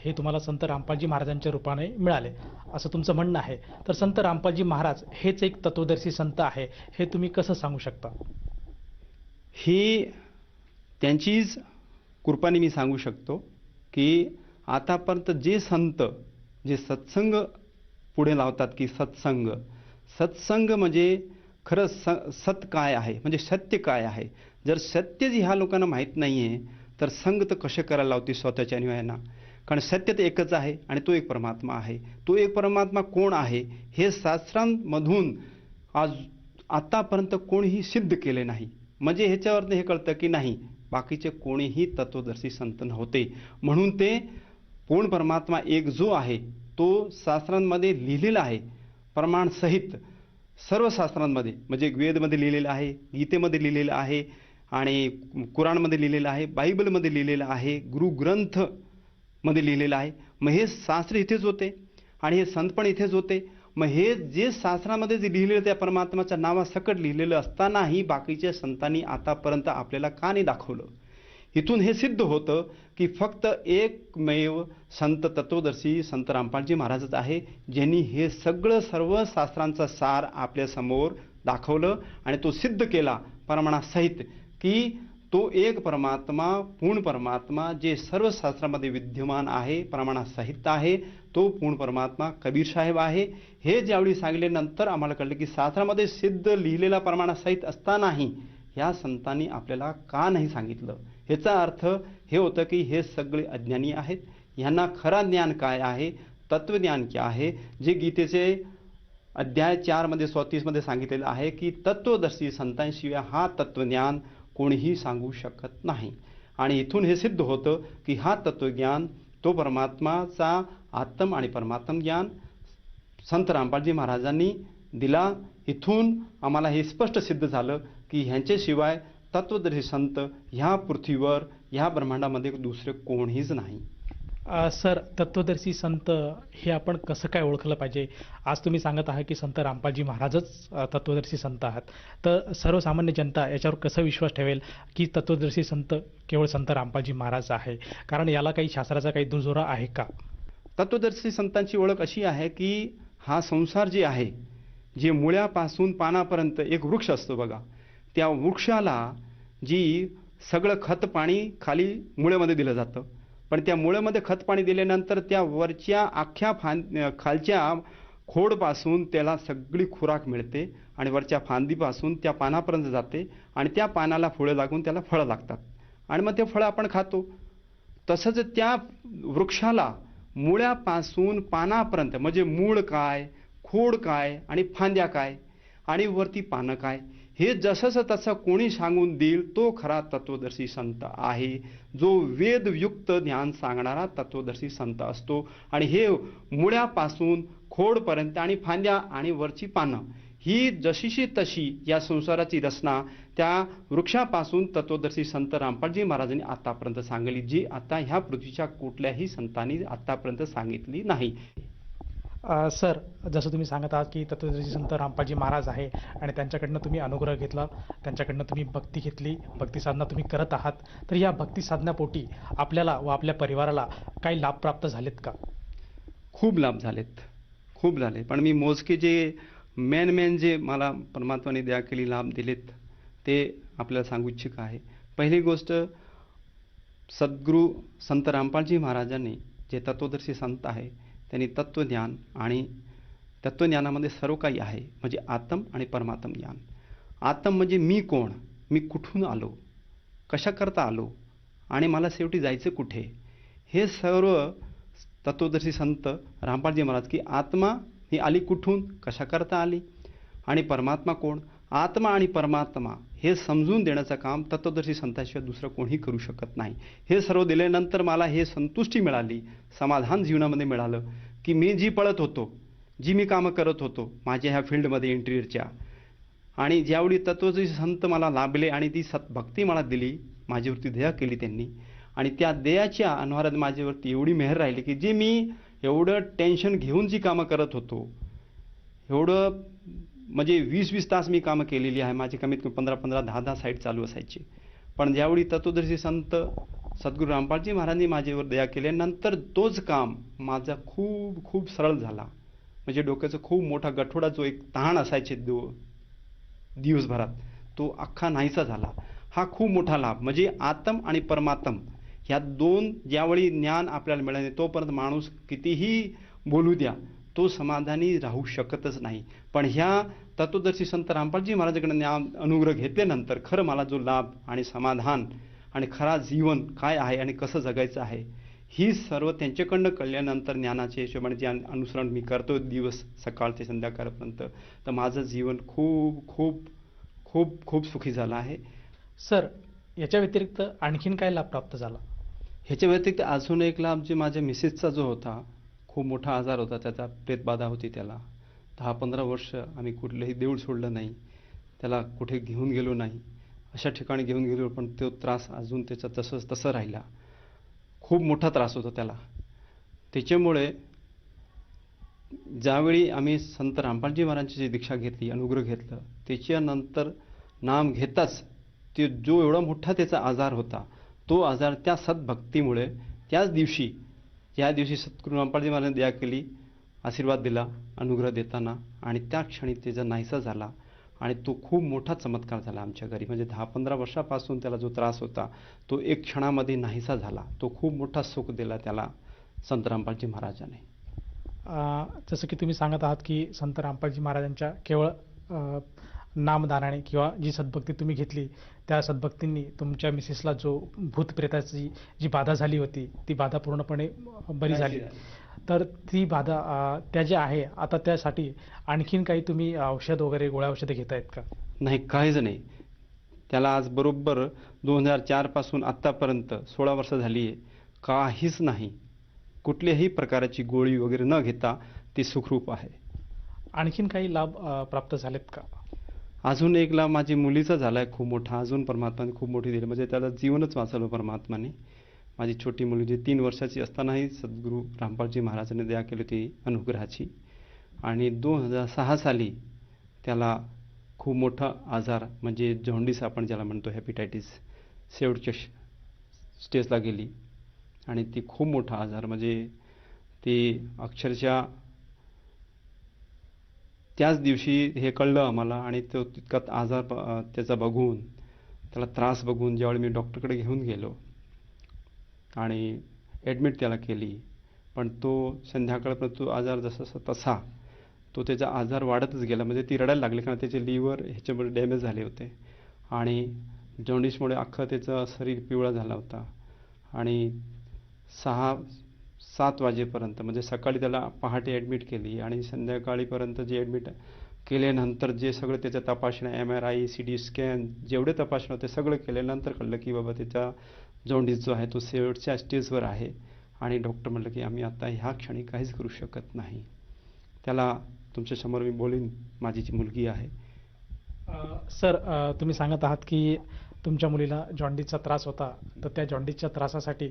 हे तुम्हाला संत रामपालजी महाराजांच्या रूपाने मिळाले असं तुमचं म्हणणं आहे. तर संत रामपालजी महाराज हेच एक तत्वदर्शी संत आहे हे तुम्ही कसं सांगू शकता? ही त्यांचीच कृपाने मी सांगू शकतो की आतापर्यंत जे संत जे सत्संग पुढे लावतात की सत्संग म्हणजे खरं सत काय आहे म्हणजे सत्य काय आहे. जर सत्य जे ह्या लोकांना माहीत नाही आहे तर संग तर कसे करायला लावते स्वतःच्या अन्वयाना. कारण सत्य तर एकच आहे आणि तो एक परमात्मा आहे. तो एक परमात्मा कोण आहे हे शास्त्रांमधून आतापर्यंत कोणीही सिद्ध केले नाही. म्हणजे ह्याच्यावरनं हे कळतं की नाही बाकीचे कोणीही तत्वदर्शी संत नव्हते. म्हणून ते पूर्ण परमात्मा एक जो आहे तो शास्त्रांमध्ये लिहिलेला आहे प्रमाणसहित. सर्व शास्त्रांमध्ये म्हणजे वेदमध्ये लिहिलेलं आहे, गीतेमध्ये लिहिलेलं आहे आणि कुराणमध्ये लिहिलेलं आहे, बायबलमध्ये लिहिलेलं आहे, गुरुग्रंथमध्ये लिहिलेलं आहे. मग हे शास्त्र इथेच होते आणि हे संत पण इथेच होते. मग हे जे शास्त्रामध्ये जे लिहिलेलं त्या परमात्माच्या नावासकट लिहिलेलं असतानाही बाकीच्या संतांनी आतापर्यंत आपल्याला का नाही दाखवलं. इथून हे सिद्ध होतं की फक्त एकमेव संत तत्वदर्शी संत रामपालजी महाराजच आहे ज्यांनी हे सगळं सर्व शास्त्रांचा सार आपल्यासमोर दाखवलं आणि तो सिद्ध केला प्रमाणासहित की तो एक परमात्मा पूर्ण परमात्मा जे सर्व शास्त्रामध्ये विद्यमान आहे प्रमाणासहित आहे तो पूर्ण परमात्मा कबीर साहेब आहे. हे ज्यावेळी सांगितल्यानंतर आम्हाला कळलं की शास्त्रामध्ये सिद्ध लिहिलेला प्रमाणासहित असतानाही ह्या संतांनी आपल्याला का नाही सांगितलं. ह्याचा अर्थ हे होतं की हे सगळे अज्ञानी आहेत. ह्यांना खरा ज्ञान काय आहे तत्वज्ञान काय आहे जे गीतेचे अध्याय 4 34 सांगितलेलं आहे की तत्वदर्शी संतांशिवाय हा तत्वज्ञान कोणीही सांगू शकत नाही. आणि इथून हे सिद्ध होतं की हा तत्वज्ञान तो परमात्माचा आत्म आणि परमात्म ज्ञान संत रामपालजी महाराजांनी दिला. इथून आम्हाला हे स्पष्ट सिद्ध झालं की ह्यांच्याशिवाय तत्वदर्शी संत ह्या पृथ्वीवर ह्या ब्रह्मांडामध्ये दुसरे कोणीच नाही. सर, तत्वदर्शी संत हे आपण कसं काय ओळखलं पाहिजे? आज तुम्ही सांगत आहात की संत रामपालजी महाराजच तत्वदर्शी संत आहात. तर सर्वसामान्य जनता याच्यावर कसं विश्वास ठेवेल की तत्वदर्शी संत केवळ संत रामपालजी महाराज आहे? कारण याला काही शास्त्राचा काही दुजोरा आहे का? तत्वदर्शी संतांची ओळख अशी आहे की हा संसार जे आहे जे मुळ्यापासून पानापर्यंत एक वृक्ष असतो बघा. त्या वृक्षाला जी सगळं खत पाणी खाली मुळ्यामध्ये दिलं जातं. पण त्या मुळ्यामध्ये खत पाणी दिल्यानंतर त्या वरच्या अख्ख्या खालच्या खोडपासून त्याला सगळी खुराक मिळते आणि वरच्या फांदीपासून त्या पानापर्यंत जाते आणि त्या पानाला फुलं लागून त्याला फळं लागतात आणि मग ते फळं आपण खातो. तसंच त्या वृक्षाला मुळ्यापासून पानापर्यंत म्हणजे मूळ काय खोड काय आणि फांद्या काय आणि वरती पानं काय हे जसंच तसं कोणी सांगून देईल तो खरा तत्वदर्शी संत आहे. जो वेदयुक्त ज्ञान सांगणारा तत्वदर्शी संत असतो. आणि हे मुळ्यापासून खोडपर्यंत आणि फांद्या आणि वरची पानं ही जशीशी तशी या संसाराची रचना त्या वृक्षापासून तत्वदर्शी संत रामपालजी महाराजांनी आतापर्यंत सांगितली जी आता ह्या पृथ्वीच्या कुठल्याही संतांनी आतापर्यंत सांगितली नाही. सर, जसं तुम्ही सांगत आहात की तत्वदर्शी संत रामपालजी महाराज आहे आणि त्यांच्याकडनं तुम्ही अनुग्रह घेतला, त्यांच्याकडनं तुम्ही भक्ती घेतली, भक्ती साधना तुम्ही करत आहात. तर या भक्ती साधण्यापोटी आपल्याला व आपल्या परिवाराला काही लाभ प्राप्त झालेत का? खूप लाभ झालेत, खूप झाले. पण मी मोजके जे मेन जे मला परमात्माने दया केली लाभ दिलेत ते आपल्याला सांगू इच्छिक आहे. पहिली गोष्ट सद्गुरू संत रामपालजी महाराजांनी जे तत्वदर्शी संत आहे त्यांनी तत्वज्ञान आणि तत्वज्ञानामध्ये सर्व काही आहे म्हणजे आत्म आणि परमात्म ज्ञान. आत्म म्हणजे मी कोण, मी कुठून आलो, कशाकरता आलो आणि मला शेवटी जायचं कुठे, हे सर्व तत्वदर्शी संत रामपालजी महाराज की आत्मा ही आली कुठून, कशाकरता आली आणि परमात्मा कोण, आत्मा आणि परमात्मा हे समजून देण्याचं काम तत्वदर्शी संतांशिवाय दुसरं कोणीही करू शकत नाही. हे सर्व दिल्यानंतर मला हे संतुष्टी मिळाली, समाधान जीवनामध्ये मिळालं की मी जी पळत होतो, जी मी कामं करत होतो माझ्या ह्या फील्डमध्ये इंटिरियरच्या, आणि ज्यावेळी तत्वदर्शी संत मला लाभले आणि ती सतभक्ती मला दिली, माझ्यावरती दया केली त्यांनी, आणि त्या दयाच्या अनुहारात माझ्यावरती एवढी मेहर राहिली की जे मी एवढं टेन्शन घेऊन जी कामं करत होतो, एवढं म्हणजे 20-20 तास मी कामं केलेली आहे, माझी कमीत कमी 15-15, 10-10 साईट चालू असायची. पण ज्यावेळी तत्वदर्शी संत सद्गुरू रामपालजी महाराजांनी माझ्यावर दया केल्यानंतर तोच काम माझा खूप खूप सरळ झाला. म्हणजे डोक्याचा खूप मोठा गठोडा जो एक ताण असायचे दिवसभरात, तो अख्खा नाहीसा झाला. हा खूप मोठा लाभ. म्हणजे आत्म आणि परमात्म ह्या दोन ज्यावेळी ज्ञान आपल्याला मिळाले तोपर्यंत माणूस कितीही बोलू द्या तो समाधानी राहू शकतच नाही. पण ह्या तत्वदर्शी संत रामपालजी महाराजांकडे ज्ञान अनुग्रह घेतल्यानंतर खरं मला जो लाभ आणि समाधान आणि खरा जीवन काय आहे आणि कसं जगायचं आहे ही सर्व त्यांच्याकडनं कळल्यानंतर ज्ञानाच्या हिशोबाने जे अनुसरण मी करतो दिवस सकाळ ते संध्याकाळपर्यंत, तर माझं जीवन खूप खूप खूप खूप सुखी झालं आहे. सर, याच्या व्यतिरिक्त आणखीन काय लाभ प्राप्त झाला? ह्याच्या व्यतिरिक्त अजून एक लाभ जे माझ्या मिसेसचा जो होता, खूप मोठा आजार होता, त्याचा प्रेतबाधा होती. त्याला 10-15 वर्ष आम्ही कुठलंही देऊळ सोडलं नाही, त्याला कुठे घेऊन गेलो नाही, अशा ठिकाणी घेऊन गेलो पण तो त्रास अजून त्याचा तसंच तसं राहिला. खूप मोठा त्रास होता त्याला. त्याच्यामुळे ज्यावेळी आम्ही संत रामपालजी महाराजांची जी दीक्षा घेतली, अनुग्रह घेतलं, त्याच्यानंतर नाम घेताच ते जो एवढा मोठा त्याचा आजार होता, तो आजार त्या सद्भक्तीमुळे त्याच दिवशी, ज्या दिवशी सद्गुरू रामपालजी महाराजांनी दया केली, आशीर्वाद दिला अनुग्रह देताना, आणि त्या क्षणी त्याचा नाहीसा झाला आणि तो खूप मोठा चमत्कार झाला आमच्या घरी. म्हणजे 10-15 वर्षापासून त्याला जो त्रास होता तो एक क्षणामध्ये नाहीसा झाला. तो खूप मोठा सुख दिला त्याला संत रामपालजी महाराजांनी. जसं की तुम्ही सांगत आहात की संत रामपालजी महाराजांच्या केवळ नामदानाने किंवा जी सद्भक्ती तुम्ही घेतली त्या सद्भक्तींनी तुमच्या मिसेसला जो भूतप्रेताची जी बाधा झाली होती ती बाधा पूर्णपणे बरी झाली. तर ती बाधा त्या ज्या आहे आता त्यासाठी आणखीन काही तुम्ही औषध वगैरे गोळ्या औषधे घेत आहेत का? नाही, काहीच नाही. त्याला आज बरोबर 2004 पासून आत्तापर्यंत 16 वर्ष झाली आहे. काहीच नाही, कुठल्याही प्रकारची गोळी वगैरे न घेता ती सुखरूप आहे. आणखीन काही लाभ प्राप्त झालेत का? अजून एक लाभ माझी मुलीचा झाला आहे खूप मोठा. अजून परमात्माने खूप मोठी दिली, म्हणजे त्याला जीवनच वाचवलं परमात्माने. माझी छोटी मुलगी 3 वर्षाची असतानाही सद्गुरू रामपालजी महाराजांनी दया केली होती अनुग्रहाची, आणि 2006 साली त्याला खूप मोठा आजार म्हणजे जॉन्डिस आपण ज्याला म्हणतो, हेपेटायटिस, शेवटच्या स्टेजला गेली, आणि ती खूप मोठा आजार म्हणजे ती अक्षरशः त्याच दिवशी हे कळलं आम्हाला, आणि तो तितका आजार त्याचा बघून, त्याला त्रास बघून ज्यावेळी मी डॉक्टरकडे घेऊन गेलो आणि ॲडमिट त्याला केली, पण तो संध्याकाळपर्यंत तो आजार जसा तसा तो त्याचा आजार वाढतच गेला. म्हणजे ती रडायला लागली, कारण त्याचे लिव्हर ह्याच्यामुळे डॅमेज झाले होते आणि जॉन्डिसमुळे अख्खं त्याचं शरीर पिवळा झाला होता. आणि 6-7 वाजेपर्यंत म्हणजे सकाळी त्याला पहाटे ॲडमिट केली आणि संध्याकाळीपर्यंत जे ॲडमिट केल्यानंतर जे सगळं त्याच्या तपासण्या, MRI, CT स्कॅन, जेवढे तपासणं होते सगळं केल्यानंतर कळलं की बाबा त्याचा जॉन्डिस जो आहे तो शेवटच्या स्टेजवर आहे. आणि डॉक्टर म्हटलं की आम्ही आता ह्या क्षणी काहीच करू शकत नाही. त्याला तुमच्यासमोर मी बोलीन, माझी जी मुलगी आहे. सर, तुम्ही सांगत आहात की तुमच्या मुलीला जॉन्डिसचा त्रास होता, तर त्या जॉन्डिसच्या त्रासासाठी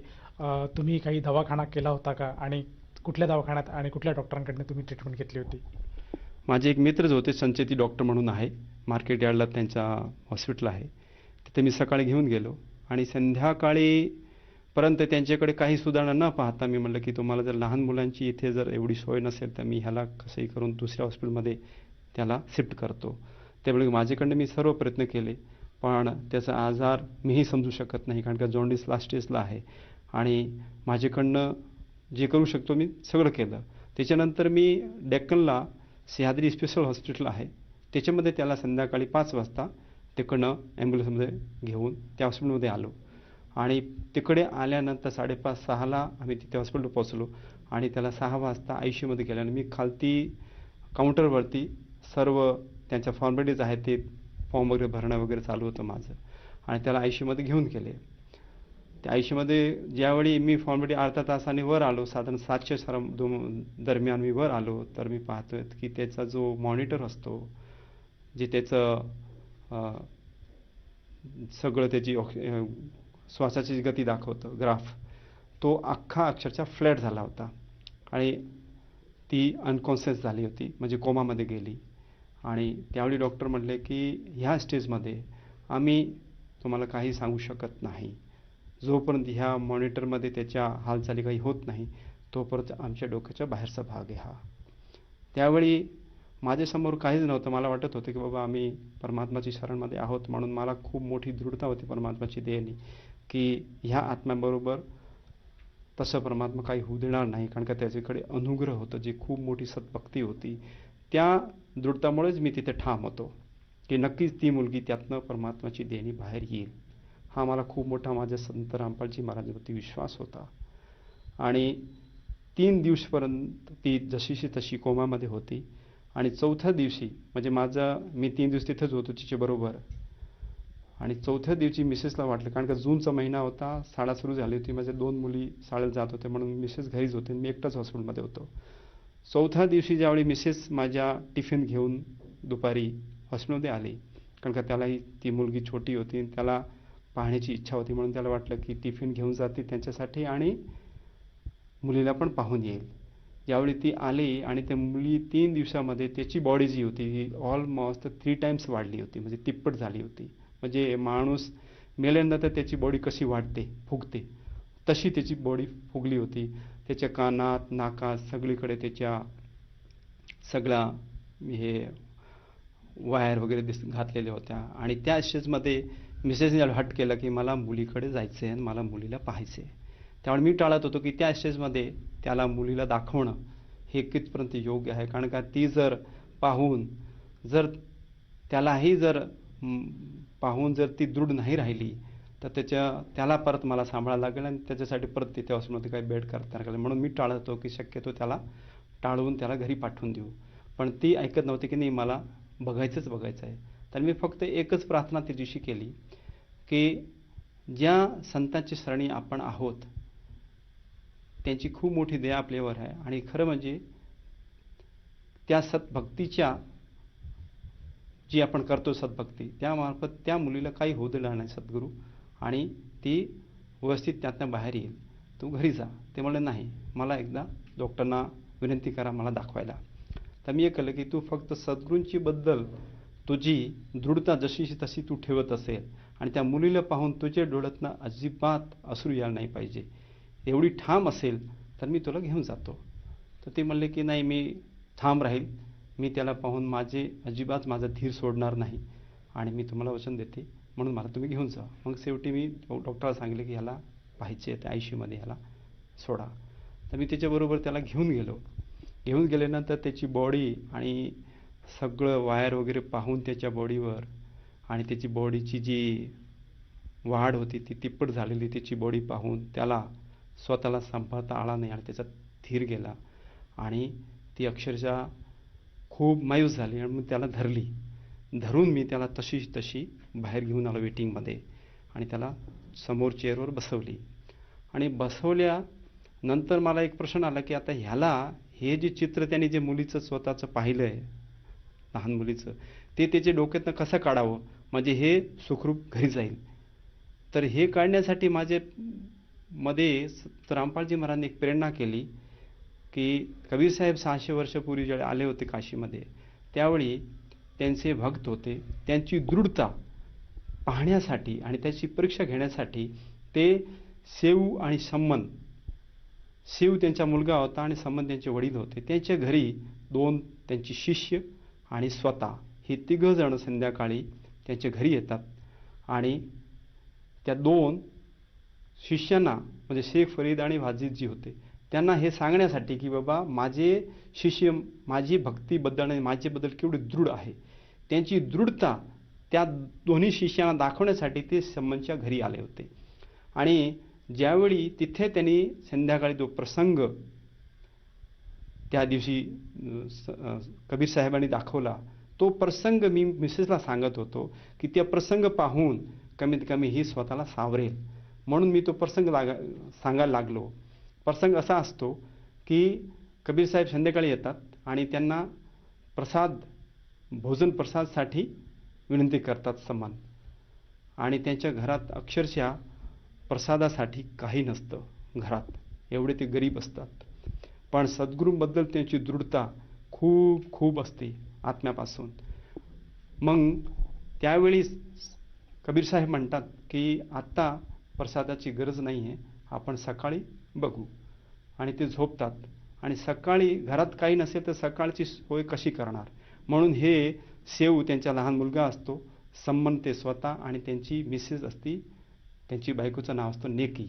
तुम्ही काही दवाखाना केला होता का, आणि कुठल्या दवाखान्यात आणि कुठल्या डॉक्टरांकडून तुम्ही ट्रीटमेंट घेतली होती? माझे एक मित्रच होते, संचेती डॉक्टर म्हणून आहे, मार्केट यार्डला त्यांचा हॉस्पिटल आहे, तिथे मी सकाळी घेऊन गेलो आणि संध्याकाळीपर्यंत त्यांच्याकडे काही सुधारणा न पाहता मी म्हटलं की तुम्हाला जर लहान मुलांची इथे जर एवढी सोय नसेल तर मी ह्याला कसंही करून दुसऱ्या हॉस्पिटलमध्ये त्याला शिफ्ट करतो. त्यामुळे माझ्याकडनं मी सर्व प्रयत्न केले, पण त्याचा आजार मीही समजू शकत नाही, कारण का जॉन्डिस लास्ट स्टेजला आहे आणि माझ्याकडनं जे करू शकतो मी सगळं केलं. त्याच्यानंतर मी डेक्कनला सह्याद्री स्पेशल हॉस्पिटल आहे, त्याच्यामध्ये त्याला संध्याकाळी 5 वाजता तिकडनं ॲम्ब्युलन्समध्ये घेऊन त्या हॉस्पिटलमध्ये आलो आणि तिकडे आल्यानंतर 5:30-6ला आम्ही तिथे हॉस्पिटल पोहोचलो आणि त्याला 6 वाजता ICUमध्ये गेलो आणि मी खालती काउंटरवरती सर्व त्यांच्या फॉर्मॅलिटीज आहेत ते फॉर्म वगैरे भरणं वगैरे चालू होतं माझं आणि त्याला ICUमध्ये घेऊन गेले. त्या ICUमध्ये ज्यावेळी मी फॉर्मॅलिटी अर्धा तासाने वर आलो, साधारण 7च्या दरम्यान मी वर आलो, तर मी पाहतोय की त्याचा जो मॉनिटर असतो, जे त्याचं सगळं त्याची श्वासाची गती दाखवतं ग्राफ, तो अख्खा अक्षरशः फ्लॅट झाला होता आणि ती अनकॉन्शियस झाली होती, म्हणजे कोमामध्ये गेली. आणि त्यावेळी डॉक्टर म्हटले की ह्या स्टेजमध्ये आम्ही तुम्हाला काही सांगू शकत नाही, जोपर्यंत ह्या मॉनिटरमध्ये त्याच्या हालचाली काही होत नाही तोपर्यंत आमच्या डोक्याच्या बाहेरचा भाग आहे हा. त्यावेळी माझ्यासमोर काहीच नव्हतं. मला वाटत होतं की बाबा आम्ही परमात्माची शरणमध्ये आहोत, म्हणून मला खूप मोठी दृढता होती परमात्माची देणी की ह्या आत्म्याबरोबर तसं परमात्मा काही होऊ देणार नाही, कारण का त्याच्याकडे अनुग्रह होतं, जी खूप मोठी सद्भक्ती होती. त्या दृढतामुळेच मी तिथे ठाम होतो की नक्कीच ती मुलगी त्यातनं परमात्माची देणी बाहेर येईल. हा मला खूप मोठा माझ्या संत रामपालजी महाराजांवरती विश्वास होता. आणि 3 दिवसपर्यंत ती जशीशी तशी कोमामध्ये होती आणि 4थ्या दिवशी म्हणजे मी 3 दिवस तिथेच होतो तिच्याबरोबर आणि 4थ्या दिवशी मिसेसला वाटलं, कारण का जूनचा महिना होता, शाळा सुरू झाली होती, माझ्या 2 मुली शाळेत जात होत्या, म्हणून मिसेस घरीच होते, मी एकटाच हॉस्पिटलमध्ये होतो. 4थ्या दिवशी ज्यावेळी मिसेस माझ्या टिफिन घेऊन दुपारी हॉस्पिटलमध्ये आली, कारण का त्यालाही ती मुलगी छोटी होती, त्याला पाहण्याची इच्छा होती, म्हणून त्याला वाटलं की टिफिन घेऊन जाते त्यांच्यासाठी आणि मुलीला पण पाहून येईल. ज्यावेळी ती आली आणि त्या मुली 3 दिवसामध्ये त्याची बॉडी जी होती ही ऑलमोस्ट 3 टाइम्स वाढली होती, म्हणजे तिप्पट झाली होती. म्हणजे माणूस मेल्यानंतर त्याची बॉडी कशी वाढते, फुगते, तशी त्याची बॉडी फुगली होती. त्याच्या कानात, नाकात सगळीकडे त्याच्या सगळा हे वायर वगैरे घातलेल्या होत्या. आणि त्या स्टेजमध्ये मिसेसने हट केलं की मला मुलीकडे जायचं आहे आणि मला मुलीला पाहायचं आहे. त्यामुळे मी टाळत होतो की त्या स्टेजमध्ये त्याला मुलीला दाखवणं हे कितपर्यंत योग्य आहे, कारण का ती जर पाहून जर त्यालाही जर पाहून जर ती दृढ नाही राहिली तर त्याला परत मला सांभाळायला लागेल आणि त्याच्यासाठी परत तिथे हॉस्पिटलमध्ये काही बेड करता लागेल. म्हणून मी टाळत होतो की शक्यतो त्याला टाळून त्याला घरी पाठवून देऊ. पण ती ऐकत नव्हती की नाही मला बघायचंच आहे. तर मी फक्त एकच प्रार्थना त्या दिवशी केली की ज्या संतांची शरणी आपण आहोत त्यांची खूप मोठी दया आपल्यावर आहे आणि खरं म्हणजे त्या सद्भक्तीच्या जी आपण करतो सद्भक्ती त्यामार्फत त्या मुलीला काही होऊ दिलं नाही सद्गुरू आणि ती व्यवस्थित त्यातनं बाहेर येईल, तू घरी जा. ते म्हणले नाही, मला एकदा डॉक्टरना विनंती करा मला दाखवायला. तर मी हे केलं की तू फक्त सद्गुरूंची बद्दल तुझी दृढता जशीशी तशी तू ठेवत असेल आणि त्या मुलीला पाहून तुझ्या डोळ्यातनं अजिबात अश्रू यायला नाही पाहिजे, एवढी ठाम असेल तर मी तुला घेऊन जातो. तर ते म्हणले की नाही, मी ठाम राहील, मी त्याला पाहून अजिबात माझा धीर सोडणार नाही आणि मी तुम्हाला वचन देते, म्हणून मला तुम्ही घेऊन जा. मग शेवटी मी डॉक्टरला सांगितले की ह्याला पाहायचे त्या ICUमध्ये ह्याला सोडा. तर मी त्याच्याबरोबर त्याला घेऊन गेलो. घेऊन गेल्यानंतर त्याची बॉडी आणि सगळं वायर वगैरे पाहून त्याच्या बॉडीवर आणि त्याची बॉडीची जी वाढ होती ती तिप्पट झालेली त्याची बॉडी पाहून त्याला स्वतःला सांभाळता आला नाही आणि त्याचा धीर गेला आणि ती अक्षरशः खूप मायूस झाली आणि मग त्याला धरून मी त्याला तशी बाहेर घेऊन आलो वेटिंगमध्ये आणि त्याला समोर चेअरवर बसवली. आणि बसवल्यानंतर मला एक प्रश्न आला की आता ह्याला हे जे चित्र त्याने जे मुलीचं स्वतःचं पाहिलं आहे, लहान मुलीचं, ते त्याच्या डोक्यातनं कसं काढावं म्हणजे हे सुखरूप घरी जाईल. तर हे काढण्यासाठी मध्ये रामपालजी महाराजांनी एक प्रेरणा केली की कबीर साहेब 600 वर्षापूर्वी ज्यावेळी आले होते काशीमध्ये, त्यावेळी त्यांचे भक्त होते, त्यांची दृढता पाहण्यासाठी आणि त्याची परीक्षा घेण्यासाठी ते शेव आणि संमन, शिव त्यांचा मुलगा होता आणि संमन त्यांचे वडील होते, त्यांच्या घरी 2 त्यांची शिष्य आणि स्वतः हे 3 जण संध्याकाळी त्यांच्या घरी येतात आणि त्या 2 शिष्यांना म्हणजे शेख फरीद आणि वाजिद जी होते त्यांना हे सांगण्यासाठी की बाबा माझे शिष्य माझी भक्तीबद्दल आणि माझ्याबद्दल केवढे दृढ आहे, त्यांची दृढता त्या दोन्ही शिष्यांना दाखवण्यासाठी ते संबंधच्या घरी आले होते. आणि ज्यावेळी तिथे त्यांनी संध्याकाळी तो प्रसंग त्या दिवशी कबीर साहेबांनी दाखवला, तो प्रसंग मी मिसेसला सांगत होतो की त्या प्रसंग पाहून कमीत कमी ही स्वतःला सावरेल, म्हणून मी तो प्रसंग सांगायला लागलो. प्रसंग असा असतो की कबीर साहेब संध्याकाळी येतात आणि त्यांना भोजन प्रसादसाठी विनंती करतात समान, आणि त्यांच्या घरात अक्षरशः प्रसादासाठी काही नसतं घरात, एवढे ते गरीब असतात. पण सद्गुरूंबद्दल त्यांची दृढता खूप खूप असते आत्म्यापासून. मग त्यावेळी कबीर साहेब म्हणतात की आत्ता प्रसादाची गरज नाही आहे, आपण सकाळी बघू. आणि ते झोपतात. आणि सकाळी घरात काही नसेल तर सकाळची सोय कशी करणार, म्हणून हे सेऊ त्यांचा लहान मुलगा असतो, संबंध ते स्वतः, आणि त्यांची मिसेस असती, त्यांची बायकोचं नाव असतं नेकी.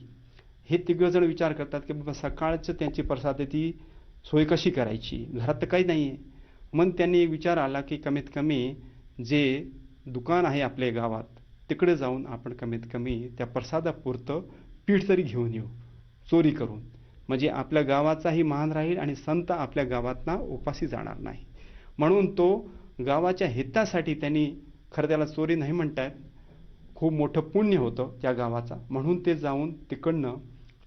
हे तिघजण विचार करतात की बाबा सकाळचं त्यांची प्रसादाची सोय कशी करायची, घरात तर काही नाही आहे. मग त्यांनी विचार आला की कमीत कमी जे दुकान आहे आपल्या गावात तिकडे जाऊन आपण कमीत कमी त्या प्रसादापुरतं पीठ तरी घेऊन येऊ चोरी करून, म्हणजे आपल्या गावाचाही मान राहील आणि संत आपल्या गावातना उपाशी जाणार नाही. म्हणून तो गावाच्या हितासाठी त्यांनी, खरं त्याला चोरी नाही म्हणतायत, खूप मोठं पुण्य होतं त्या गावाचा, म्हणून ते जाऊन तिकडनं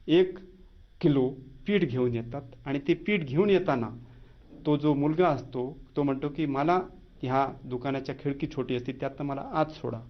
1 किलो पीठ घेऊन येतात. आणि ते पीठ घेऊन येताना तो जो मुलगा असतो तो म्हणतो की मला ह्या दुकानाच्या खिडकी छोटी असते त्यातनं मला आत सोडा.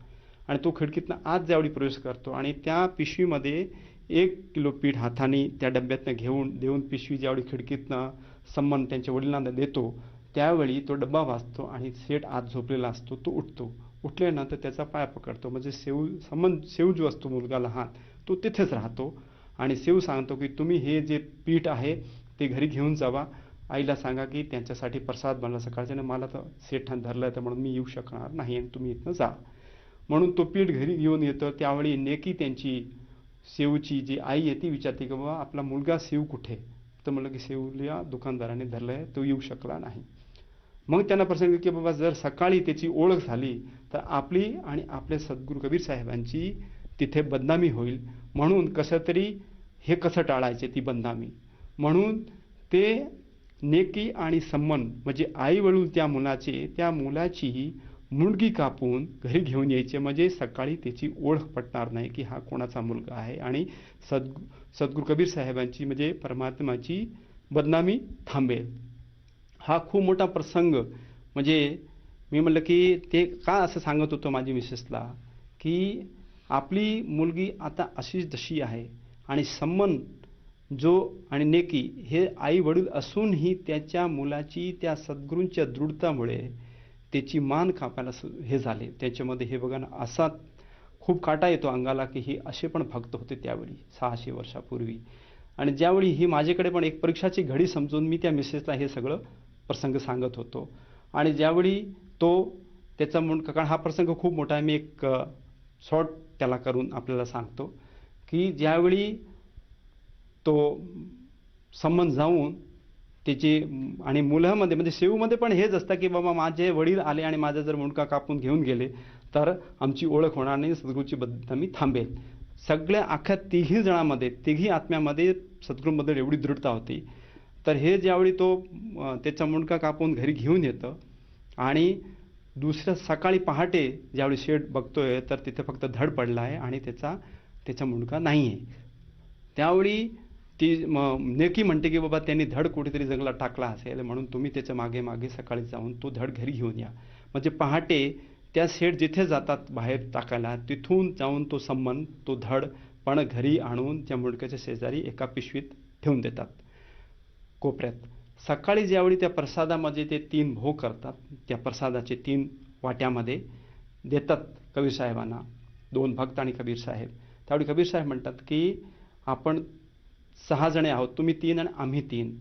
आणि तो खिडकीतनं आत ज्यावेळी प्रवेश करतो आणि त्या पिशवीमध्ये 1 किलो पीठ हाताने त्या डब्यातनं देऊन पिशवी ज्यावेळी खिडकीतनं संबंध त्यांच्या वडिलांना देतो, त्यावेळी तो डब्बा वाजतो आणि सेठ आत झोपलेला असतो, तो उठतो. उठल्यानंतर त्याचा पाय पकडतो, म्हणजे सेऊ जो असतो मुलगा लहान तो तिथेच राहतो. आणि सेऊ सांगतो की तुम्ही हे जे पीठ आहे ते घरी घेऊन जावा, आईला सांगा की त्यांच्यासाठी प्रसाद बनला सकाळच्या, आणि मला तर सेठान धरलं आहे तर म्हणून मी येऊ शकणार नाही आणि तुम्ही इथनं जा. म्हणून तो पीठ घरी घेऊन येतो. त्यावेळी नेकी त्यांची सेऊची जी आई आहे ती विचारते की बाबा आपला मुलगा सेऊ कुठे, तर म्हणलं की सेऊला दुकानदाराने धरलं आहे, तो येऊ शकला नाही. मग त्यांना प्रसंग की बाबा जर सकाळी त्याची ओळख झाली तर आपली आणि आपल्या सद्गुरू कबीर साहेबांची तिथे बदनामी होईल, म्हणून कसं तरी हे कसं टाळायचे ती बदनामी. म्हणून ते नेकी आणि संबंध म्हणजे आई वडील त्या मुलाची मुंडकी कापून घरी घेऊन यायचे, म्हणजे सकाळी त्याची ओळख पटणार नाही की हा कोणाचा मुलगा आहे, आणि सद्गुरू कबीर साहेबांची म्हणजे परमात्माची बदनामी थांबेल. हा खूप मोठा प्रसंग. म्हणजे मी म्हटलं की ते का असं सांगत होतो माझी मिसेसला की आपली मुलगी आता अशीच तशी आहे, आणि संबंध जो आणि नेकी हे आई वडील असूनही त्याच्या मुलाची त्या सद्गुरूंच्या दृढतामुळे त्याची मान कापायला हे झाले. त्याच्यामध्ये हे बघा ना, असा खूप काटा येतो अंगाला की हे असे पण भक्त होते त्यावेळी 600 वर्षापूर्वी. आणि ज्यावेळी ही माझ्याकडे पण एक परीक्षाची घडी समजून मी त्या मिसेसला हे सगळं प्रसंग सांगत होतो. आणि ज्यावेळी त्याचा कारण हा प्रसंग खूप मोठा आहे, मी एक शॉर्ट त्याला करून आपल्याला सांगतो की ज्यावेळी तो संबंध जाऊन त्याची आणि मुलामध्ये म्हणजे सेऊमध्ये पण हेच असतं की बाबा माझे वडील आले आणि माझा जर मुंडका कापून घेऊन गेले तर आमची ओळख होणार नाही, सद्गुरूची बदनामी थांबेल. सगळ्या अख्ख्या तिघी आत्म्यामध्ये सद्गुरूंबद्दल एवढी दृढता होती. तर हे ज्यावेळी तो त्याचा मुंडका कापून घरी घेऊन येतं आणि दुसऱ्या सकाळी पहाटे ज्यावेळी शेठ बघतोय तर तिथे फक्त धड पडला आहे आणि त्याचा मुंडका नाही आहे. त्यावेळी ती नेकी म्हणते की बाबा त्यांनी धड कुठेतरी जंगलात टाकला असेल, म्हणून तुम्ही त्याच्या मागे मागे सकाळी जाऊन तो धड घरी घेऊन या. म्हणजे पहाटे त्या शेठ जिथे जातात बाहेर टाकायला तिथून जाऊन तो संबंध तो धड पण घरी आणून त्या मुंडक्याच्या शेजारी एका पिशवीत ठेवून देतात कोपऱ्यात. सकाळी ज्यावेळी त्या प्रसादामध्ये ते 3 भोग करतात, त्या प्रसादाचे 3 वाट्यामध्ये देतात कबीर साहेबांना, 2 भक्त आणि कबीर साहेब. त्यावेळी कबीर साहेब म्हणतात की आपण 6 जणे आहोत, तुम्ही 3 आणि आम्ही 3,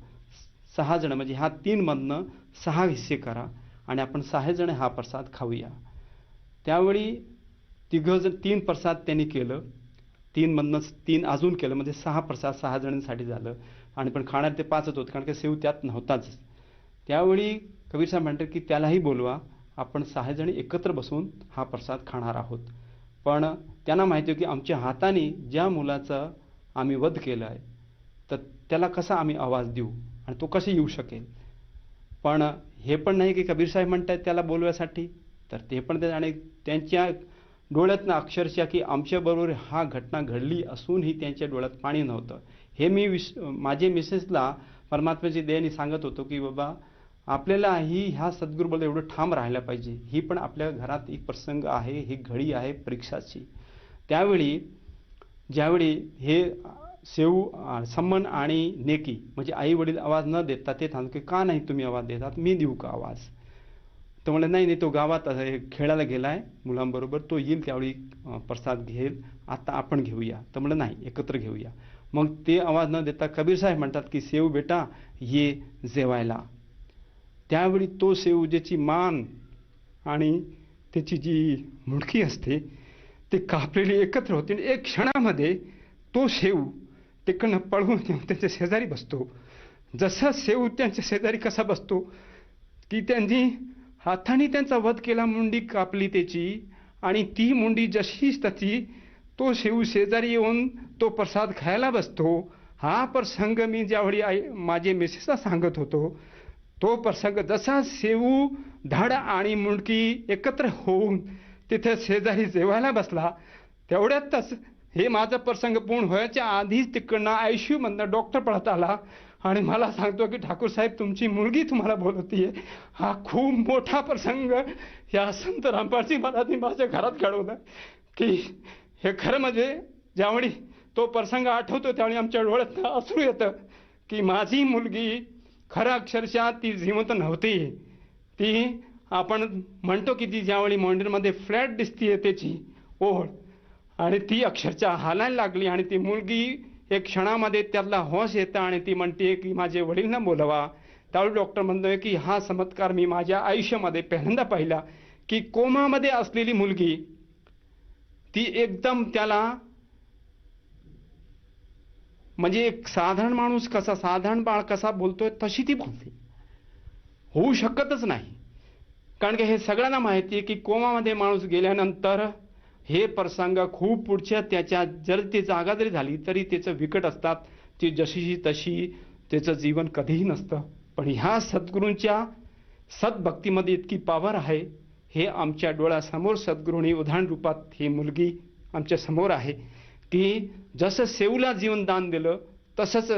6 जण म्हणजे ह्या 3 मधनं 6 हिस्से करा आणि आपण 6 जण हा प्रसाद खाऊया. त्यावेळी 3 प्रसाद त्यांनी केलं, 3 मधनं 3 अजून केलं, म्हणजे 6 प्रसाद 6 जणांसाठी झालं. आणि पण खाणार ते 5च होतं कारण की सेव त्यात नव्हताच. त्यावेळी कबीर साहेब म्हणतात की त्यालाही बोलवा, आपण 6 जणी एकत्र बसून हा प्रसाद खाणार आहोत. पण त्यांना माहिती आहे की आमच्या हाताने ज्या मुलाचा आम्ही वध केला आहे, तर त्याला कसा आम्ही आवाज देऊ आणि तो कसा येऊ शकेल. पण हे पण नाही की कबीर साहेब म्हणतात त्याला बोलवायसाठी, तर ते पण आणि त्यांच्या डोळ्यातनं अक्षरशः की आमच्याबरोबर हा घटना घडली असूनही त्यांच्या डोळ्यात पाणी नव्हतं. हे मी माझे मिसेसला परमात्म्याची दयेने सांगत होतो की बाबा आपल्यालाही ह्या सद्गुरूबद्दल एवढं ठाम राहायला पाहिजे. ही पण आपल्या घरात एक प्रसंग आहे, ही घडी आहे परीक्षाची. त्यावेळी ज्यावेळी हे सम्मन आणि नेकी म्हणजे आई वडील आवाज न देता ते थांबले की का नाही तुम्ही आवाज देतात, मी देऊ का आवाज. तर म्हणलं नाही तो गावात खेळायला गेलाय मुलांबरोबर, तो येईल त्यावेळी प्रसाद घेईल, आता आपण घेऊया. तर म्हणलं नाही एकत्र घेऊया. मग ते आवाज न देता कबीर साहेब म्हणतात की सेव बेटा ये जेवायला. त्यावेळी तो सेव ज्याची मान आणि त्याची जी मुडकी असते ते कापलेली एकत्र होते. एक क्षणामध्ये तो शेव तिकडनं पळून येऊन त्यांच्या शेजारी बसतो. जसा शेव त्यांच्या शेजारी कसा बसतो की त्यांनी हाताने त्यांचा वध केला, मुंडी कापली त्याची, आणि ती मुंडी जशीच तशी तो शेव शेजारी येऊन तो प्रसाद खायला बसतो. हा प्रसंग मी ज्यावेळी माझे मिसेसला सांगत होतो, तो प्रसंग जसा शेव धड आणि मुंडकी एकत्र होऊन तिथे शेजारी जेवायला बसला, तेवढ्यातच हे माझा प्रसंग पूर्ण व्हायच्या आधीच तिकडनं आयसीयू मधनं डॉक्टर पळत आला आणि मला सांगतो की ठाकूर साहेब तुमची मुलगी तुम्हाला बोलवतीये. हा खूप मोठा प्रसंग या संत रामपालजी महाराजांनी माझ्या घरात घडवला की हे खरं म्हणजे ज्यावेळी तो प्रसंग आठवतो त्यावेळी आमच्या डोळ्यात अश्रू येतं की माझी मुलगी खरं अक्षरशः ती जिवंत नव्हती. ती आपण म्हणतो की ती ज्यावेळी मंदिरमध्ये फ्लॅट दिसतीये त्याची ओढ, आणि ती अक्षरशः हालायला लागली आणि ती मुलगी एक क्षणामध्ये त्यातला होश येतं आणि ती म्हणते की माझे वडीलना बोलवा. त्यावेळी डॉक्टर म्हणतोय की हा चमत्कार मी माझ्या आयुष्यामध्ये पहिल्यांदा पाहिला की कोमामध्ये असलेली मुलगी ती एकदम त्याला म्हणजे एक साधारण माणूस कसा, साधारण बाळ कसा बोलतोय तशी ती बोलते. होऊ शकतच नाही, कारण की हे सगळ्यांना माहिती आहे की कोमामध्ये माणूस गेल्यानंतर हे प्रसंग खूप पुढच्या त्याच्या जर ती जागा जरी झाली तरी त्याचं विकट असतात. ती जशीची तशी त्याचं जीवन कधीही नसतं. पण ह्या सद्गुरूंच्या सद्भक्तीमध्ये इतकी पावर आहे. हे आमच्या डोळ्यासमोर सद्गुरूंनी उदाहरण रूपात ही मुलगी आमच्या समोर आहे की जसं सेवला जीवन दान दिलं तसंच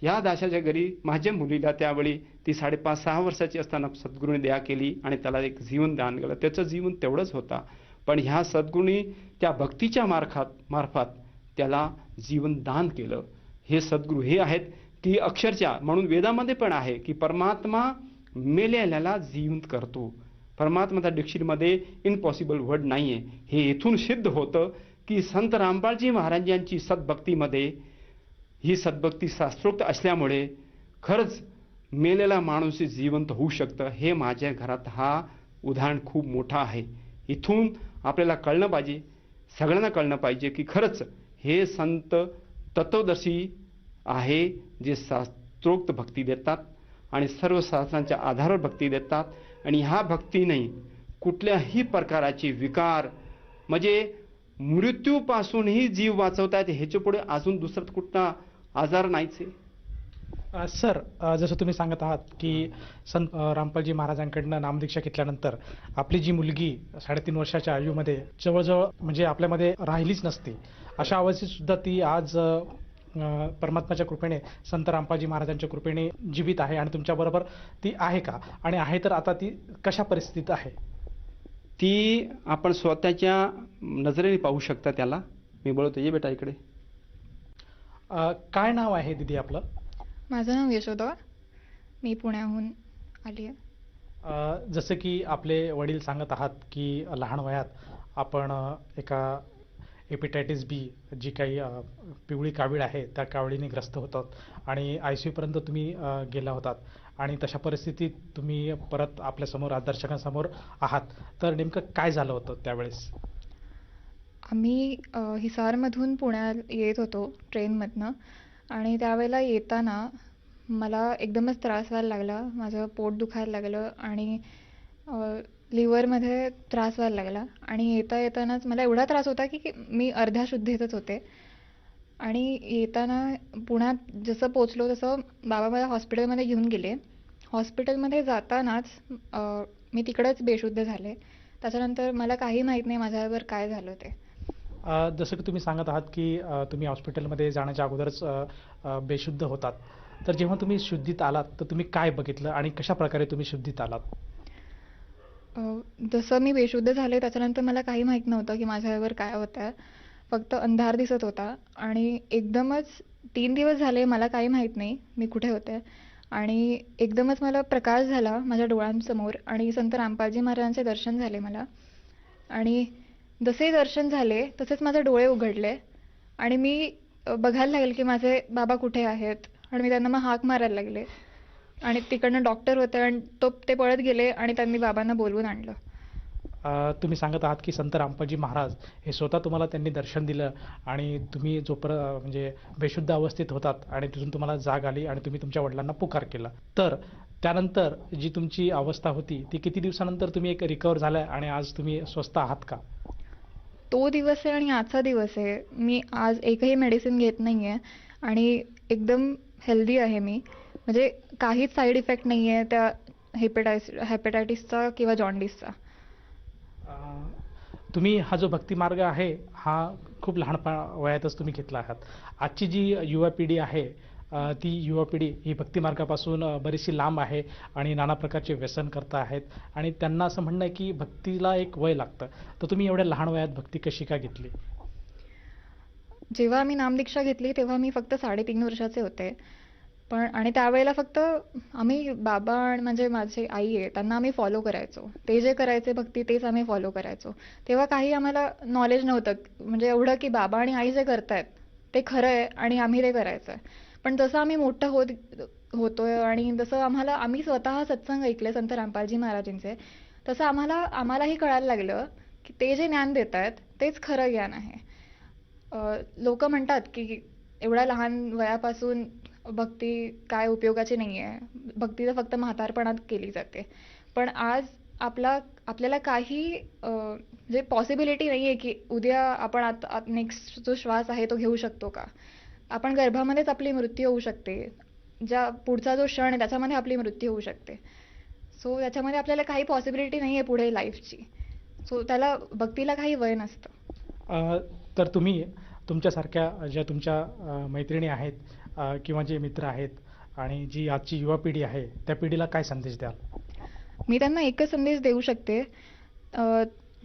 या दाशाच्या घरी माझ्या मुलीला त्यावेळी ती 5.5-6 वर्षाची असताना सद्गुरूंनी दया केली आणि त्याला एक जीवन दान केलं. त्याचं जीवन तेवढंच होता, पण ह्या सद्गुरूंनी त्या भक्तीच्या मार्फत त्याला जीवन दान केलं. हे सद्गुरू हे आहेत की अक्षरशः म्हणून वेदामध्ये पण आहे की परमात्मा मेलेल्याला जिवंत करतो. परमात्माचा डिक्शनरीमध्ये इम्पॉसिबल वर्ड नाहीये. हे इथून सिद्ध होतं की संत रामपालजी महाराजांची सद्भक्तीमध्ये ही सद्भक्ती शास्त्रोक्त असल्यामुळे खरंच मेलेला माणूस जिवंत होऊ शकतं. हे माझ्या घरात हा उदाहरण खूप मोठा आहे. इथून आपल्याला कळलं पाहिजे, सगळ्यांना कळलं पाहिजे की खरंच हे संत तत्वदर्शी आहे जे शास्त्रोक्त भक्ती देतात आणि सर्व शास्त्रांच्या आधारावर भक्ती देतात. आणि ह्या भक्तीने कुठल्याही प्रकाराचे विकार म्हणजे मृत्यूपासूनही जीव वाचवता येते. ह्याच्या पुढे अजून दुसरा कुठला आजार नाहीच आहे. सर, जसं तुम्ही सांगत आहात की संत रामपालजी महाराजांकडनं नामदीक्षा घेतल्यानंतर आपली जी मुलगी 3.5 वर्षाच्या आयुमध्ये जवळजवळ म्हणजे आपल्यामध्ये राहिलीच नसती, अशा अवस्थेत सुद्धा ती आज परमात्म्याच्या कृपेने संत रामपालजी महाराजांच्या कृपेने जीवित आहे. आणि तुमच्याबरोबर ती आहे का, आणि आहे तर आता ती कशा परिस्थितीत आहे? ती आपण स्वतःच्या नजरेने पाहू शकता त्याला. मी बोलतो, ये बेटा इकडे. काय नाव आहे दीदी आपलं? माझं नाव यशोदा, मी पुण्याहून आली आहे. जसं की आपले वडील सांगत आहात की लहान वयात आपण एका हेपेटायटिस बी जी काही पिवळी कावीळ आहे त्या कावळीने ग्रस्त होतात आणि ICU पर्यंत तुम्ही गेला होतात आणि तशा परिस्थितीत तुम्ही परत आपल्यासमोर दर्शकांसमोर आहात. तर नेमकं काय झालं होतं त्यावेळेस? आम्ही हिसारमधून पुण्यात येत होतो ट्रेनमधनं, आणि त्यावेळेला येताना मला एकदमच त्रास व्हायला लागला. माझं पोट दुखायला लागलं आणि लिव्हरमध्ये त्रास व्हायला लागला आणि येतानाच मला एवढा त्रास होता की मी अर्ध्या शुद्धीतच होते. आणि येताना पुण्यात जसं पोचलो तसं बाबा मला हॉस्पिटलमध्ये घेऊन गेले. हॉस्पिटलमध्ये जातानाच मी तिकडंच बेशुद्ध झाले. त्याच्यानंतर मला काही माहीत नाही माझ्याबरोबर काय झालं ते. जसं की तुम्ही सांगत आहात की तुम्ही हॉस्पिटलमध्ये जाण्याच्या अगोदरच बेशुद्ध होतात. तर जेव्हा तुम्ही शुद्धीत आलात तर तुम्ही काय बघितलं आणि कशा प्रकारे तुम्ही शुद्धीत आलात? अ, जसं मी बेशुद्ध झाले त्याच्यानंतर मला काही माहीत नव्हतं की माझ्याबरोबर काय होतं आहे. फक्त अंधार दिसत होता आणि एकदमच 3 दिवस झाले मला काही माहीत नाही मी कुठे होते आणि एकदमच मला प्रकाश झाला माझ्या डोळ्यांसमोर आणि संत रामपालजी महाराजांचे दर्शन झाले मला. आणि जसे दर्शन झाले तसेच माझे डोळे उघडले आणि मी बघायला लागले की माझे बाबा कुठे आहेत आणि मी त्यांना मग हाक मारायला लागले आणि तिकडनं डॉक्टर होते आणि ते पळत गेले आणि त्यांनी बाबांना बोलवून आणलं. तुम्ही सांगत आहात की संत रामपालजी महाराज हे स्वतः तुम्हाला त्यांनी दर्शन दिलं आणि तुम्ही म्हणजे बेशुद्ध अवस्थेत होतात आणि तिथून तुम्हाला जाग आली आणि तुम्ही तुमच्या वडिलांना पुकार केला. तर त्यानंतर जी तुमची अवस्था होती ती किती दिवसानंतर तुम्ही एक रिकवर झालाय आणि आज तुम्ही स्वस्थ आहात का? तो दिवस आहे आणि आजचा दिवस आहे. मी आज एकही मेडिसिन घेत नाही आहे आणि एकदम हेल्दी आहे मी. म्हणजे काहीच साईड इफेक्ट नाही आहे त्या हेपेटायटिसचा किंवा जॉन्डिसचा. तुम्ही हा जो भक्तिमार्ग आहे हा खूप लहान वयातच तुम्ही घेतला आहात. आजची जी युवा पिढी आहे ती युवा पिढी ही भक्तिमार्गापासून बरीचशी लांब आहे आणि नाना प्रकारचे व्यसन करता आहेत आणि त्यांना असं म्हणणं आहे की भक्तीला एक वय लागतं. तर तुम्ही एवढ्या लहान वयात भक्ती कशी का घेतली? जेव्हा मी नामदीक्षा घेतली तेव्हा मी फक्त 3.5 वर्षाचे होते. पण आणि त्यावेळेला फक्त आम्ही बाबा आणि म्हणजे माझी आई आहे त्यांना आम्ही फॉलो करायचो. ते जे करायचे भक्ती तेच आम्ही फॉलो करायचो. तेव्हा काही आम्हाला नॉलेज नव्हतं म्हणजे एवढं की बाबा आणि आई जे करतायत ते खरं आहे आणि आम्ही ते करायचं आहे. पण जसं आम्ही मोठं होतोय आणि जसं आम्ही स्वतः सत्संग ऐकले संत रामपालजी महाराजांचे तसं आम्हालाही कळायला लागलं की ते जे ज्ञान देत आहेत तेच खरं ज्ञान आहे. लोक म्हणतात की एवढ्या लहान वयापासून भक्ती काय उपयोगाची नाही आहे. भक्ती तर फक्त म्हातारपणात केली जाते. पण आज आपल्याला काही म्हणजे पॉसिबिलिटी नाही आहे की उद्या आपण आता नेक्स्ट जो श्वास आहे तो घेऊ शकतो का. आपण गर्भामध्येच आपली मृत्यू होऊ शकते. ज्या पुढचा जो क्षण आहे त्याच्यामध्ये आपली मृत्यू होऊ शकते. सो त्याच्यामध्ये आपल्याला काही पॉसिबिलिटी नाही आहे पुढे लाईफची. सो त्याला भक्तीला काही वय नसतं. तर तुम्ही तुमच्यासारख्या ज्या तुमच्या मैत्रिणी आहेत किंवा जे मित्र आहेत आणि जी आजची युवा पिढी आहे त्या पिढीला काय संदेश द्याल? मी त्यांना एकच संदेश देऊ शकते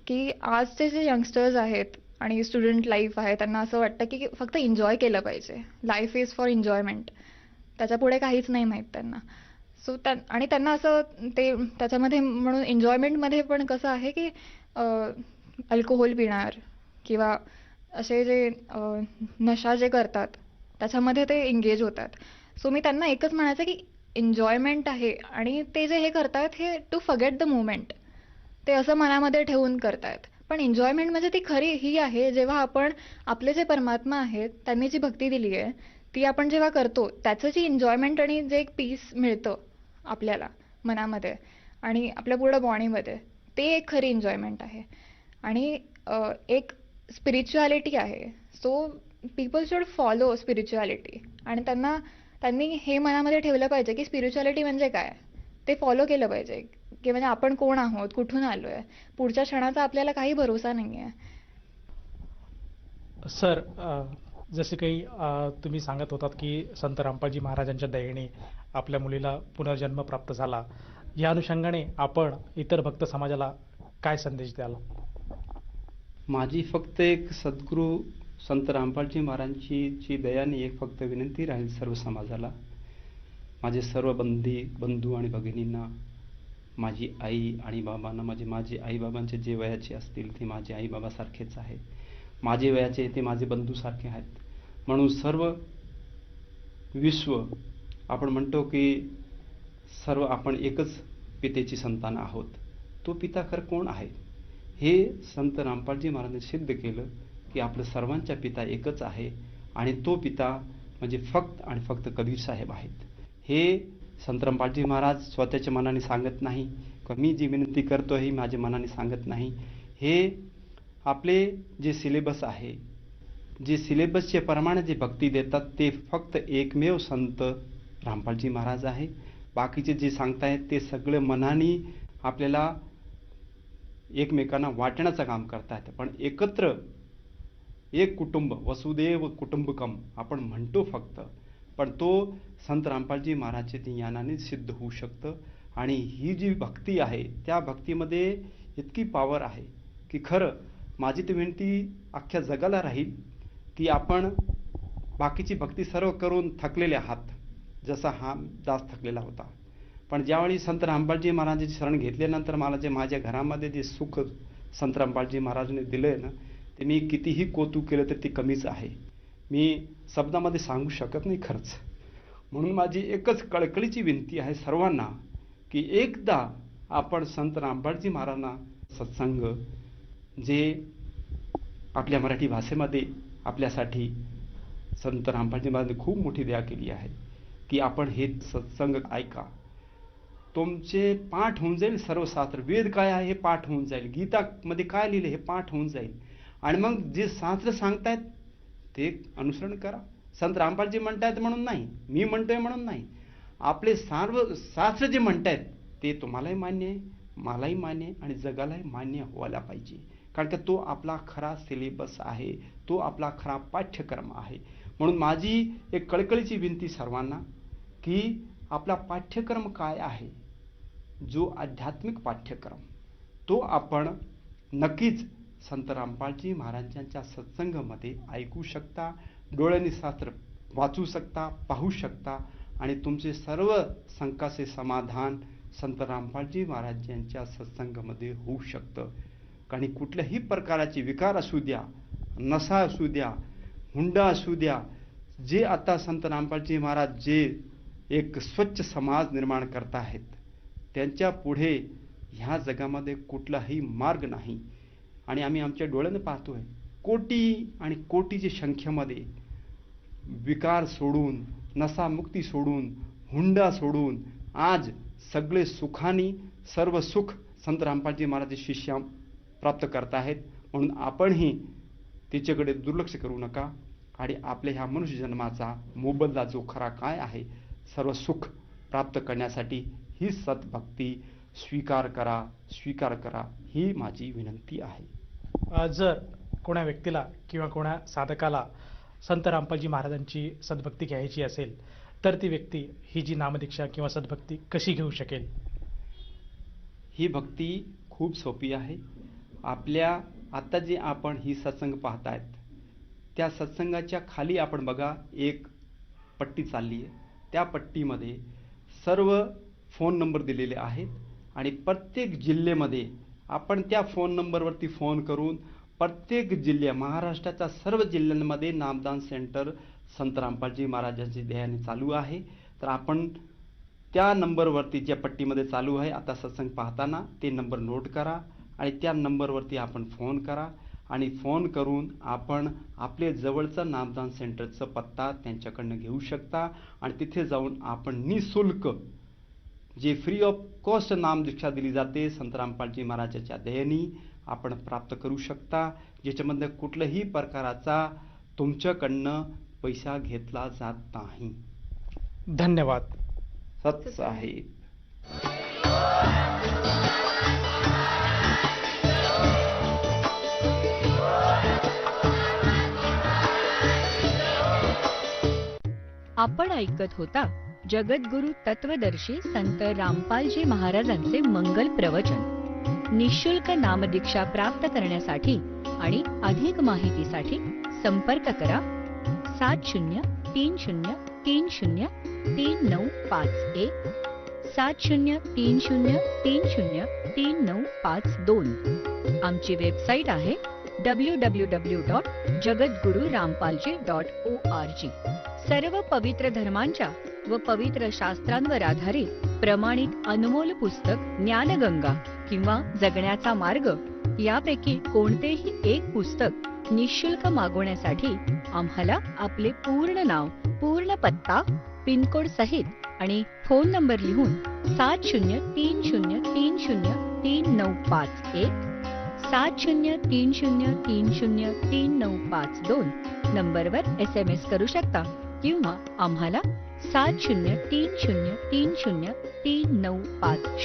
की आजचे जे यंगस्टर्स आहेत आणि स्टुडंट लाईफ आहे त्यांना असं वाटतं की फक्त एन्जॉय केलं पाहिजे. Life is for enjoyment. त्याच्यापुढे काहीच नाही माहीत त्यांना. सो आणि त्यांना असं ते त्याच्यामध्ये म्हणून एन्जॉयमेंटमध्ये पण कसं आहे की अल्कोहोल पिणार किंवा असे जे नशा जे करतात त्याच्यामध्ये ते एंगेज होतात. सो मी त्यांना एकच म्हणायचं की एन्जॉयमेंट आहे आणि ते जे हे करतायत हे टू फॉरगेट द मोमेंट. ते असं मनामध्ये ठेवून करतायत. पण एन्जॉयमेंट म्हणजे ती खरी ही आहे जेव्हा आपण आपले जे परमात्मा आहेत त्यांनी जी भक्ती दिली आहे ती आपण जेव्हा करतो त्याचं जी एन्जॉयमेंट आणि जे एक पीस मिळतं आपल्याला मनामध्ये आणि आपल्या पूर्ण बॉडीमध्ये ते एक खरी एन्जॉयमेंट आहे. आणि एक स्पिरिच्युअलिटी आहे. So people should follow spirituality आणि त्यांनी हे मनामध्ये ठेवलं पाहिजे की स्पिरिच्युअलिटी म्हणजे काय ते फॉलो केलं पाहिजे की म्हणजे आपण कोण आहोत कुठून आलो आहे पुढच्या क्षणाचा आपल्याला काही भरोसा नाही आहे. सर जसे काही तुम्ही सांगत होतात की संत रामपालजी महाराजांच्या दयेने आपल्या मुलीला पुनर्जन्म प्राप्त झाला. या अनुषंगाने आपण इतर भक्त समाजाला काय संदेश द्याल? माझी फक्त एक सद्गुरू संत रामपालजी महाराजांची दयाने एक फक्त विनंती राहील सर्व समाजाला. माझे सर्व बंधू आणि भगिनींना, माझी आई आणि बाबांना, माझे आई बाबांचे जे वयाचे असतील ते माझे आई बाबासारखेच आहे. माझे वयाचे ते माझे बंधूसारखे आहेत. म्हणून सर्व विश्व आपण म्हणतो की सर्व आपण एकच पितेची संतान आहोत. तो पिता खरं कोण आहे हे संत रामपालजी महाराजांनी सिद्ध केलं की आपलं सर्वांच्या पिता एकच आहे आणि तो पिता म्हणजे फक्त आणि फक्त कबीर साहेब आहेत. हे संत रामपालजी महाराज स्वतःच्या मनाने सांगत नाही मी जी विनंती करतो ही माझ्या मनाने सांगत नाही. हे आपले जे सिलेबस आहे, जे सिलेबसचे प्रमाणे जे भक्ती देतात ते फक्त एकमेव संत रामपालजी महाराज आहे. बाकीचे जे सांगतायत ते सगळं मनाने आपल्याला एकमेकांना वाटण्याचं काम करतायत. पण एकत्र एक कुटुंब, वसुदेव कुटुंबकम आपण म्हणतो फक्त, पण तो संत रामपालजी महाराजच्या ज्ञानाने सिद्ध होऊ शकतं. आणि ही जी भक्ती आहे त्या भक्तीमध्ये इतकी पॉवर आहे की खरं माझी तर विनंती अख्ख्या जगाला राहील की आपण बाकीची भक्ती सर्व करून थकलेले आहात, जसा हा दास थकलेला होता. पण ज्यावेळी संत रामपालजी महाराजांची शरण घेतल्यानंतर मला जे माझ्या घरामध्ये जे सुख संत रामपालजी महाराजांनी दिलं आहे ना, ते मी कितीही कौतुक केलं तर ते कमीच आहे. मी शब्दामध्ये सांगू शकत नाही खरंच. म्हणून माझी एकच कळकळीची विनंती आहे सर्वांना की एकदा आपण संत रामपालजी महाराजांना सत्संग जे आपल्या मराठी भाषेमध्ये आपल्यासाठी संत रामपालजी महाराजांनी खूप मोठी दया केली आहे की आपण हे सत्संग ऐका. तुमचे पाठ होऊन जाईल सर्व शास्त्र, वेद काय आहे हे पाठ होऊन जाईल, गीतामध्ये काय लिहिले हे पाठ होऊन जाईल. आणि मग जे शास्त्र सांगतायत ते अनुसरण करा. संत रामपालजी म्हणतायत म्हणून नाही, मी म्हणतोय म्हणून नाही, आपले सर्व शास्त्र जे म्हणतायत ते तुम्हालाही मान्य आहे, मलाही मान्य आहे आणि जगालाही मान्य व्हायला पाहिजे. कारण की तो आपला खरा सिलेबस आहे, तो आपला खरा पाठ्यक्रम आहे. म्हणून माझी एक कळकळीची विनंती सर्वांना की आपला पाठ्यक्रम काय आहे, जो आध्यात्मिक पाठ्यक्रम, तो आपण नक्कीच संत रामपालजी महाराजांच्या सत्संगामध्ये ऐकू शकता, डोळ्यांनी शास्त्र वाचू शकता, पाहू शकता आणि तुमचे सर्व शंकाचे समाधान संत रामपालजी महाराजांच्या सत्संगामध्ये होऊ शकतं. आणि कुठल्याही प्रकाराचे विकार असू द्या, नशा असू द्या, हुंडा असू द्या, जे आता संत रामपालजी महाराज जे एक स्वच्छ समाज निर्माण करत आहेत, त्यांच्या पुढे ह्या जगामध्ये कुठलाही मार्ग नाही. आणि आम्ही आमच्या डोळ्यानं पाहतोय कोटी आणि कोटीच्या संख्येमध्ये विकार सोडून, नशामुक्ती सोडून, हुंडा सोडून आज सगळे सुखाने सर्व सुख संत रामपालजी महाराज शिष्य प्राप्त करत आहेत. म्हणून आपणही तिच्याकडे दुर्लक्ष करू नका आणि आपल्या ह्या मनुष्य जन्माचा मोबदला जो खरा काय आहे, सर्व सुख प्राप्त करण्यासाठी ही सतभक्ती स्वीकार करा ही माझी विनंती आहे. जर कोणा व्यक्तीला किंवा कोणा साधकाला संत रामपालजी महाराजांची सद्भक्ती घ्यायची असेल तर ती व्यक्ती ही जी नामदीक्षा किंवा सद्भक्ती कशी घेऊ शकेल? ही भक्ती खूप सोपी आहे. आपल्या आता जे आपण ही सत्संग पाहतायत त्या सत्संगाच्या खाली आपण बघा एक पट्टी चालली आहे. त्या पट्टीमध्ये सर्व फोन नंबर दिलेले आहेत आणि प्रत्येक जिल्ह्यामध्ये आपण त्या फोन नंबरवरती फोन करून प्रत्येक महाराष्ट्राच्या सर्व जिल्ह्यांमध्ये नामदान सेंटर संत रामपालजी महाराजांची दयाने चालू आहे. तर आपण त्या नंबरवरती ज्या पट्टीमध्ये चालू आहे आता सत्संग पाहताना ते नंबर नोट करा आणि त्या नंबरवरती आपण फोन करा आणि फोन करून आपण आपले जवळचं नामदान सेंटरचं पत्ता त्यांच्याकडनं घेऊ शकता आणि तिथे जाऊन आपण निःशुल्क जे फ्री ऑफ कॉस्ट नामदीक्षा दिली जाते संत रामपालजी महाराजांच्या दयेने आपण प्राप्त करू शकता, ज्याच्यामध्ये कुठल्याही प्रकाराचा तुमच्याकडनं पैसा घेतला जात नाही. धन्यवाद. सत साहेब. आपण ऐकत होता जगद्गुरु तत्वदर्शी संत रामपालजी महाराजांचे मंगल प्रवचन. निःशुल्क नामदीक्षा प्राप्त करण्यासाठी आणि अधिक माहितीसाठी संपर्क करा 7030303951 7030303952. आमची वेबसाईट आहे www.jagadgururampalji.org. सर्व पवित्र धर्मांच्या व पवित्र शास्त्रांवर आधारित प्रमाणित अनमोल पुस्तक ज्ञानगंगा किंवा जगण्याचा मार्ग यापैकी कोणतेही एक पुस्तक निःशुल्क मागवण्यासाठी आम्हाला आपले पूर्ण नाव, पूर्ण पत्ता, पिनकोड सहित आणि फोन नंबर लिहून 7030303951 7030303952 नंबरवर SMS करू शकता किंवा आम्हाला 7030303950